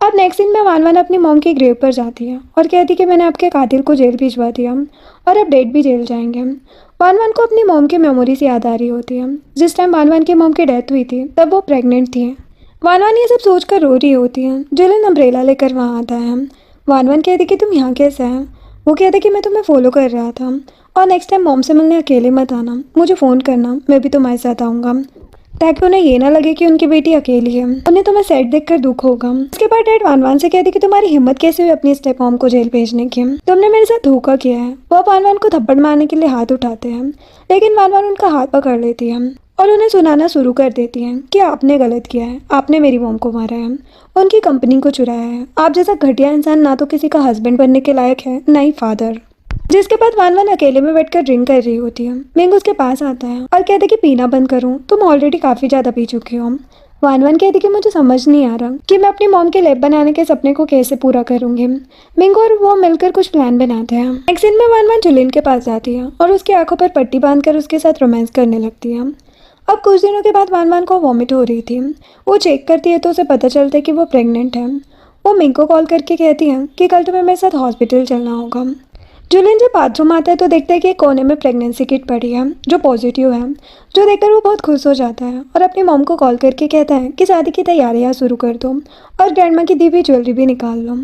अब नेक्स्ट सीन में वान वान अपनी मॉम की ग्रेव पर जाती है और कहती कि मैंने आपके कातिल को जेल भिजवा दिया और अब डेड भी जेल जाएंगे। वान वान को अपनी मॉम की मेमोरीज याद आ रही होती है। जिस टाइम वान वान की मॉम की डेथ हुई थी तब वो प्रेग्नेंट थी। वान वान ये सब सोचकर रो रही होती है। जुलिन अम्ब्रेला लेकर वहाँ आता है। वान वान कहती कि तुम यहाँ कैसे हैं? वो कहते कि मैं तुम्हें फॉलो कर रहा था और नेक्स्ट टाइम मॉम से मिलने अकेले मत आना, मुझे फ़ोन करना, मैं भी तुम्हारे साथ आऊँगा ताकि उन्हें ये ना लगे कि उनकी बेटी अकेली है, उन्हें तुम्हें सैड देखकर दुख होगा। उसके बाद डैड वान वान से कहती कि तुम्हारी हिम्मत कैसे हुई अपनी स्टेप मॉम को जेल भेजने की, तुमने मेरे साथ धोखा किया है। वो वान वान को थप्पड़ मारने के लिए हाथ उठाते हैं, लेकिन वान वान उनका हाथ पकड़ लेती है और उन्हें सुनाना शुरू कर देती है कि आपने गलत किया है, आपने मेरी मॉम को मारा है, उनकी कंपनी को चुराया है। आप जैसा घटिया इंसान ना तो किसी का हस्बैंड बनने के लायक है, ना ही फादर। जिसके बाद वान वान अकेले में बैठकर ड्रिंक कर रही होती है। मिंग उसके पास आता है और कहते कि पीना बंद करूं, तुम ऑलरेडी काफ़ी ज़्यादा पी चुकी हो। वान वान कहती कि मुझे समझ नहीं आ रहा कि मैं अपनी मॉम के लैब बनाने के सपने को कैसे पूरा करूंगी। मिंग और वो मिलकर कुछ प्लान बनाते हैं। नेक्स्ट दिन में वान वान जुलिन के पास जाती है और उसकी आंखों पर पट्टी बांधकर उसके साथ रोमांस करने लगती है। अब कुछ दिनों के बाद वान वान को वॉमिट हो रही थी। वो चेक करती है तो उसे पता चलता है कि वो प्रेग्नेंट है। वो मिंग को कॉल करके कहती है कि कल तुम्हें मेरे साथ हॉस्पिटल चलना होगा। जुलिन जब बाथरूम आता है तो देखता है कि एक कोने में प्रेगनेंसी किट पड़ी है जो पॉजिटिव है, जो देखकर वो बहुत खुश हो जाता है और अपनी मॉम को कॉल करके कहता है कि शादी की तैयारियां शुरू कर दो और ग्रैंडमा की दी हुई ज्वेलरी भी निकाल लो।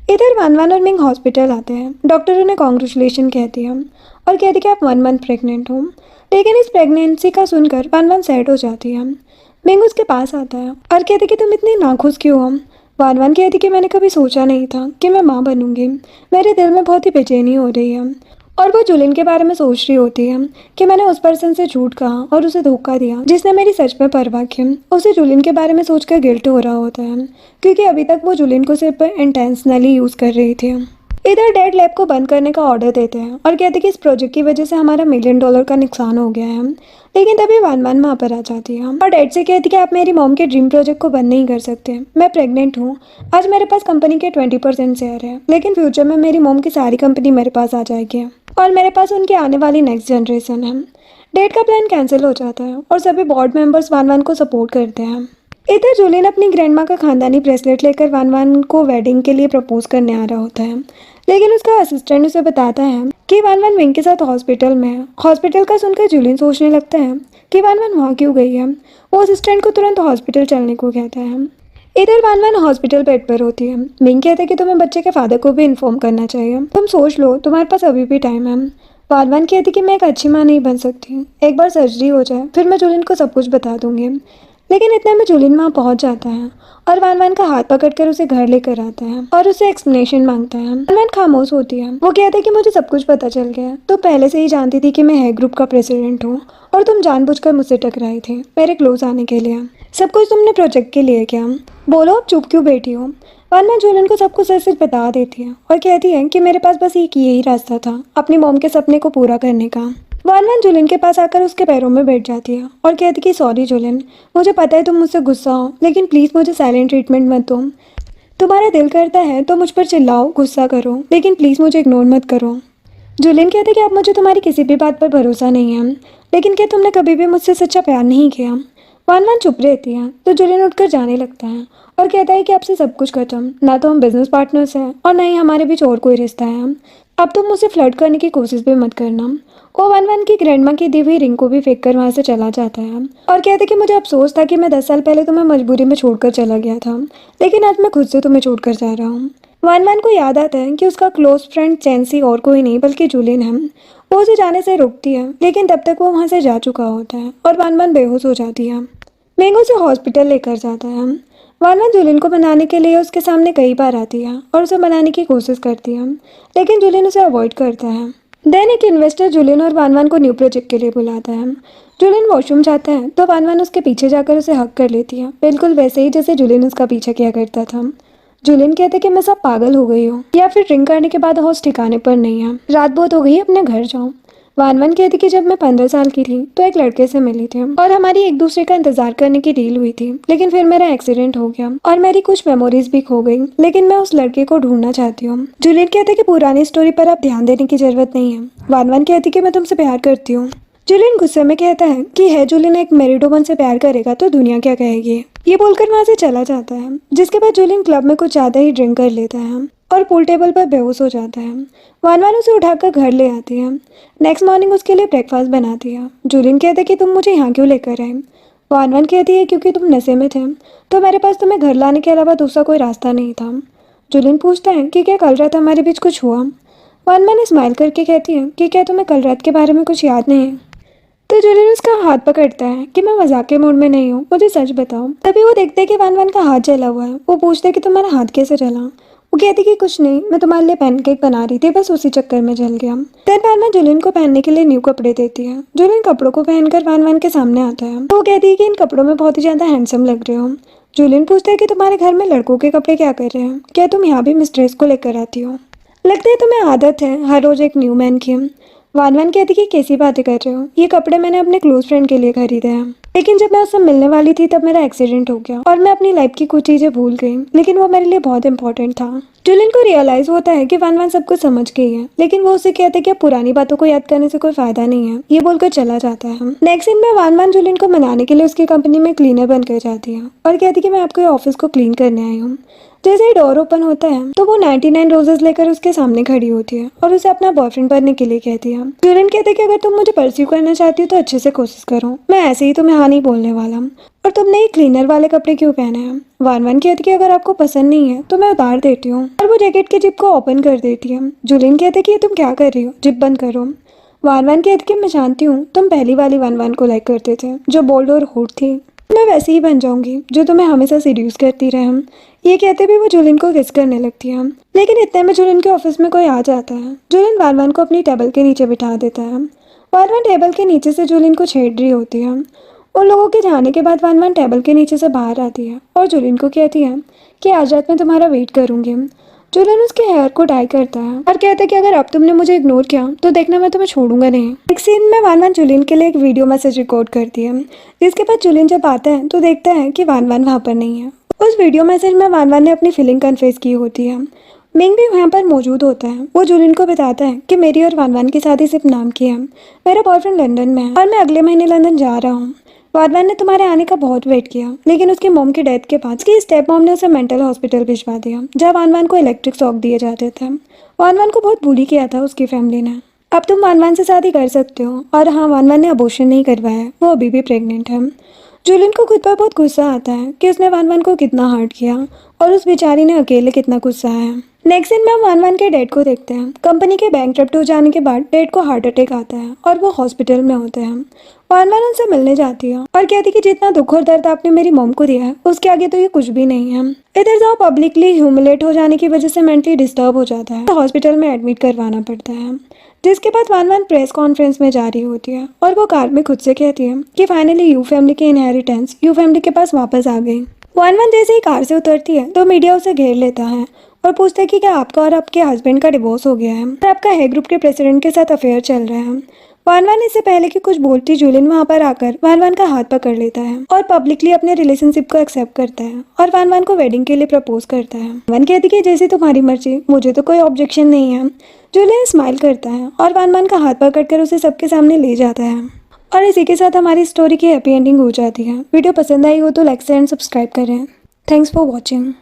इधर वान वान और मिंग हॉस्पिटल आते हैं। डॉक्टर उन्हें कॉन्ग्रेचुलेशन कहती है और कहती है कि आप 1 मंथ प्रेग्नेंट हो, लेकिन इस प्रेगनेंसी का सुनकर वान वान सैड हो जाती है। मिंग उसके पास आता है और कहते कि तुम इतनी नाखुश क्यों हो। वान वान कहती कि मैंने कभी सोचा नहीं था कि मैं माँ बनूंगी, मेरे दिल में बहुत ही बेचैनी हो रही है। और वो जुलिन के बारे में सोच रही होती है कि मैंने उस पर्सन से झूठ कहा और उसे धोखा दिया जिसने मेरी सच में परवाह की। उसे जुलिन के बारे में सोचकर गिल्ट हो रहा होता है क्योंकि अभी तक वो जुलिन को सिर्फ इंटेंशनली यूज़ कर रही थी। इधर डैड लैब को बंद करने का ऑर्डर देते हैं और कहते हैं कि इस प्रोजेक्ट की वजह से हमारा $1 मिलियन का नुकसान हो गया है। लेकिन तभी वान वान वहाँ पर आ जाती है और डैड से कहती है कि आप मेरी मॉम के ड्रीम प्रोजेक्ट को बंद नहीं कर सकते, मैं प्रेग्नेंट हूँ। आज मेरे पास कंपनी के 20% शेयर है, लेकिन फ्यूचर में मेरी मॉम की सारी कंपनी मेरे पास आ जाएगी और मेरे पास उनकी आने वाली नेक्स्ट जनरेशन है। डैड का प्लान कैंसिल हो जाता है और सभी बोर्ड मेंबर्स वान वान को सपोर्ट करते हैं। इधर जुलिन अपनी ग्रैंडमा का खानदानी ब्रेसलेट लेकर वान वान को वेडिंग के लिए प्रपोज करने आ रहा होता है, लेकिन उसका असिस्टेंट उसे बताता है कि वान वान मिंग के साथ हॉस्पिटल में है। हॉस्पिटल का सुनकर जुलिन सोचने लगता है कि वान वान वहाँ क्यों गई है। वो असिस्टेंट को तुरंत हॉस्पिटल चलने को कहता है। इधर वान वान हॉस्पिटल बेड पर होती है। मिंग कहता है कि तुम्हें बच्चे के फादर को भी इन्फॉर्म करना चाहिए, तुम सोच लो, तुम्हारे पास अभी भी टाइम है। वान वान कहती कि मैं एक अच्छी माँ नहीं बन सकती, एक बार सर्जरी हो जाए फिर मैं जुलिन को सब कुछ बता दूंगी। लेकिन इतने में जुलिन वहाँ पहुँच जाता है और वान वान का हाथ पकड़कर उसे घर लेकर आता है और उसे एक्सप्लेनेशन मांगता है। वान वान खामोश होती है। वो कहता है कि मुझे सब कुछ पता चल गया, तो पहले से ही जानती थी कि मैं है ग्रुप का प्रेसिडेंट हूँ और तुम जानबूझकर मुझसे टकराई थी मेरे क्लोज आने के लिए। सब कुछ तुमने प्रोजेक्ट के लिए किया, बोलो अब चुप क्यों बैठी हो। वान वान जुलिन को सब कुछ सच सच बता देती है और कहती है कि मेरे पास बस यही रास्ता था अपनी मॉम के सपने को पूरा करने का। वान वान जुलिन के पास आकर उसके पैरों में बैठ जाती है और कहती कि सॉरी जुलिन, मुझे पता है तुम मुझसे गुस्सा हो, लेकिन प्लीज़ मुझे साइलेंट ट्रीटमेंट मत दो। तुम्हारा दिल करता है तो मुझ पर चिल्लाओ, गुस्सा करो, लेकिन प्लीज़ मुझे इग्नोर मत करो। जुलिन कहते कि अब मुझे तुम्हारी किसी भी बात पर भरोसा नहीं है, लेकिन क्या तुमने कभी भी मुझसे सच्चा प्यार नहीं किया। वान वान चुप रहती है तो जुलिन उठकर जाने लगता है और कहता है कि अब से सब कुछ खत्म, ना तो हम बिजनेस पार्टनर्स हैं और ना ही हमारे बीच और कोई रिश्ता है। अब तुम मुझसे फ्लर्ट करने की कोशिश भी मत करना। वो वान वान की ग्रैंडमा की दी हुई रिंग को भी फेंक कर वहाँ से चला जाता है और कहते कि मुझे अफसोस था कि मैं 10 साल पहले तुम्हें मजबूरी में छोड़कर चला गया था, लेकिन आज मैं खुद से तुम्हें छोड़कर जा रहा हूँ। वान वान को याद आता है कि उसका क्लोज फ्रेंड चैंसी और कोई नहीं बल्कि जुलिन है। वो उसे जाने से रोकती है, लेकिन तब तक वो वहाँ से जा चुका होता है और वान वान बेहोश हो जाती है। मेंग उसे हॉस्पिटल लेकर जाता है। वान वान जुलिन को मनाने के लिए उसके सामने कई बार आती है और उसे मनाने की कोशिश करती है, लेकिन जुलिन उसे अवॉइड करता है। देन एक इन्वेस्टर जुलिन और वान वान को न्यू प्रोजेक्ट के लिए बुलाता है। जुलिन वॉशरूम जाता है तो वान वान उसके पीछे जाकर उसे हक कर लेती है, बिल्कुल वैसे ही जैसे जुलिन उसका पीछे किया करता था। जुलिन कहते कि मैं सब पागल हो गई हूँ या फिर ड्रिंक करने के बाद होश ठिकाने पर नहीं है, रात बहुत हो गई, अपने घर जाऊँ। वान वान कहती कि जब मैं 15 साल की थी तो एक लड़के से मिली थी और हमारी एक दूसरे का इंतजार करने की डील हुई थी, लेकिन फिर मेरा एक्सीडेंट हो गया और मेरी कुछ मेमोरीज भी खो गई, लेकिन मैं उस लड़के को ढूंढना चाहती हूँ। जूलियट कहते कि पुरानी स्टोरी पर आप ध्यान देने की जरूरत नहीं है। वान वान कहती कि मैं तुमसे प्यार करती हूँ। जूलियन गुस्से में कहता है कि है जूलियन एक मैरिडोमन से प्यार करेगा तो दुनिया क्या कहेगी। ये बोलकर वहाँ से चला जाता है, जिसके बाद जूलियन क्लब में कुछ ज्यादा ही ड्रिंक कर लेता है और पूल टेबल पर बेहोश हो जाता है। वान वान उसे उठाकर घर ले आती है। नेक्स्ट मॉर्निंग उसके लिए ब्रेकफास्ट बनाती है। जूलियन कहता है कि तुम मुझे यहाँ क्यों लेकर आए। वान वान कहती है क्योंकि तुम नशे में थे तो मेरे पास तुम्हें घर लाने के अलावा दूसरा कोई रास्ता नहीं था। जूलियन पूछता है कि क्या कल रात हमारे बीच कुछ हुआ। वान वान स्माइल करके कहती है कि क्या तुम्हें कल रात के बारे में कुछ याद नहीं है। तो जूलियन उसका हाथ पकड़ता है कि मैं मजाक के मूड में नहीं हूँ, मुझे सच बताओ। तभी वो देखते हैं कि वान वान का हाथ जला हुआ है। वो पूछते हैं कि तुम्हारा हाथ कैसे जला। वो कहती कि कुछ नहीं, मैं तुम्हारे लिए पैनकेक बना रही थी, बस उसी चक्कर में जल गया। देन वान वान जूलियन को पहनने के लिए न्यू कपड़े देती है। जूलियन कपड़ों को पहनकर वान वान के सामने आता है। तो वो कहती है कि इन कपड़ों में बहुत ही ज्यादा हैंडसम लग रहे हो। जूलियन पूछता है कि तुम्हारे घर में लड़कों के कपड़े क्या कर रहे हैं, क्या तुम यहाँ भी मिस्ट्रेस को लेकर आती हो। लगता है तुम्हें आदत है हर रोज एक न्यू मैन की। वान वान कहती कि कैसी बातें कर रहे हो, ये कपड़े मैंने अपने क्लोज फ्रेंड के लिए खरीदे हैं, लेकिन जब मैं उससे मिलने वाली थी तब मेरा एक्सीडेंट हो गया और मैं अपनी लाइफ की कुछ चीजें भूल गई, लेकिन वो मेरे लिए बहुत इंपॉर्टेंट था। जूलियन को रियलाइज होता है कि वान वान सब कुछ समझ गई है, लेकिन वो उसे कहते कि अब पुरानी बातों को याद करने से कोई फायदा नहीं है, ये बोलकर चला जाता है। नेक्स्ट सीन में वान वान जूलियन को मनाने के लिए उसकी कंपनी में क्लीनर बनकर जाती है और कहती कि मैं आपके ऑफिस को क्लीन करने आई हूँ। जैसे ही डोर ओपन होता है तो वो 99 रोजेस लेकर उसके सामने खड़ी होती है और उसे अपना बॉयफ्रेंड बनने के लिए कहती है। जूलियन कहते कि अगर तुम मुझे परस्यू करना चाहती हो तो अच्छे से कोशिश करो, मैं ऐसे ही तुम्हें हाँ नहीं बोलने वाला। और तुमने ये क्लीनर वाले कपड़े क्यों पहने हैं। वान वान कहती कि अगर आपको पसंद नहीं है तो मैं उतार देती हूँ और वो जैकेट के जिप को ओपन कर देती है। जूलियन कहते कि ये तुम क्या कर रही हो, जिप बंद करो। वान वान कहती कि मैं जानती हूँ तुम पहली वाली वान वान को लाइक करते थे जो बोल्ड और होट थी, मैं वैसे ही बन जाऊंगी जो तुम्हें हमेशा सीड्यूस करती रहे। ये कहते भी वो जूलियन को किस करने लगती है, लेकिन इतने में जूलियन के ऑफिस में कोई आ जाता है। जूलियन वान वान को अपनी टेबल के नीचे बिठा देता है। वान वान टेबल के नीचे से जूलियन को छेड़ रही होती है। उन लोगों के जाने के बाद वान वान टेबल के नीचे से बाहर आती है और जूलियन को कहती है कि आज रात मैं तुम्हारा वेट करूंगी। जूलियन उसके हेयर को डाई करता है और कहता है कि अगर अब तुमने मुझे इग्नोर किया तो देखना मैं तुम्हें छोड़ूंगा नहीं। एक सीन में वान वान जूलियन के लिए एक वीडियो मैसेज रिकॉर्ड करती है, जिसके बाद जूलियन जब आता है तो देखता है कि वान वान वहाँ पर नहीं है। उस वीडियो मैसेज में वान वान ने अपनी फीलिंग कन्फेस की होती है। मिंग भी वहाँ पर मौजूद होता है। वो जूलियन को बताता है कि मेरी और वान वान की शादी सिर्फ नाम की है, मेरा बॉयफ्रेंड लंदन में है और मैं अगले महीने लंदन जा रहा हूँ। वान वान ने तुम्हारे आने का बहुत वेट किया, लेकिन उसकी मॉम की डेथ के बाद उसकी स्टेप मॉम ने उसे मेंटल हॉस्पिटल भिजवा दिया, जहाँ वान वान को इलेक्ट्रिक शॉक दिए जाते थे। वान वान को बहुत बुली किया था उसकी फैमिली ने। अब तुम वान वान से शादी कर सकते हो। और हाँ, वान वान ने अबॉर्शन नहीं करवाया है, वो अभी भी प्रेग्नेंट है। जूलियन को खुद पर बहुत गुस्सा आता है कि उसने वान वान को कितना हर्ट किया और उस बेचारी ने अकेले कितना गुस्सा है। नेक्स्ट दिन में हम वान वान के डैड को देखते हैं। कंपनी के बैंकरप्ट हो जाने के बाद डैड को हार्ट अटैक आता है और वो हॉस्पिटल में होते हैं। वान वान उनसे मिलने जाती है और कहती कि जितना दुख और दर्द आपने मेरी मॉम को दिया है उसके आगे तो ये कुछ भी नहीं है। इधर जाओ पब्लिकली ह्यूमिलेट हो जाने की वजह से मेंटली डिस्टर्ब हो जाता है, तो हॉस्पिटल में एडमिट करवाना पड़ता है। जिसके बाद वान वान प्रेस कॉन्फ्रेंस में जा रही होती है और वो कार में खुद से कहती है कि फाइनली यू फैमिली की इनहेरिटेंस यू फैमिली के पास वापस आ गई। वान वान जैसे ही कार से उतरती है तो मीडिया उसे घेर लेता है और पूछता है कि क्या आपका और आपके हस्बैंड का डिवोर्स हो गया है और आपका हेयर ग्रुप के प्रेसिडेंट के साथ अफेयर चल रहा है। वान वान इससे पहले कि कुछ बोलती जूलियन वहाँ पर आकर वान वान का हाथ पकड़ लेता है और पब्लिकली अपने रिलेशनशिप को एक्सेप्ट करता है और वान वान को वेडिंग के लिए प्रपोज करता है। वान कहती कि जैसे तुम्हारी मर्जी, मुझे तो कोई ऑब्जेक्शन नहीं है। जूलियन स्माइल करता है और वान वान का हाथ पकड़कर उसे सबके सामने ले जाता है। और इसी के साथ हमारी स्टोरी की हैप्पी एंडिंग हो जाती है। वीडियो पसंद आई हो तो लाइक शेयर एंड सब्सक्राइब करें। Thanks for watching.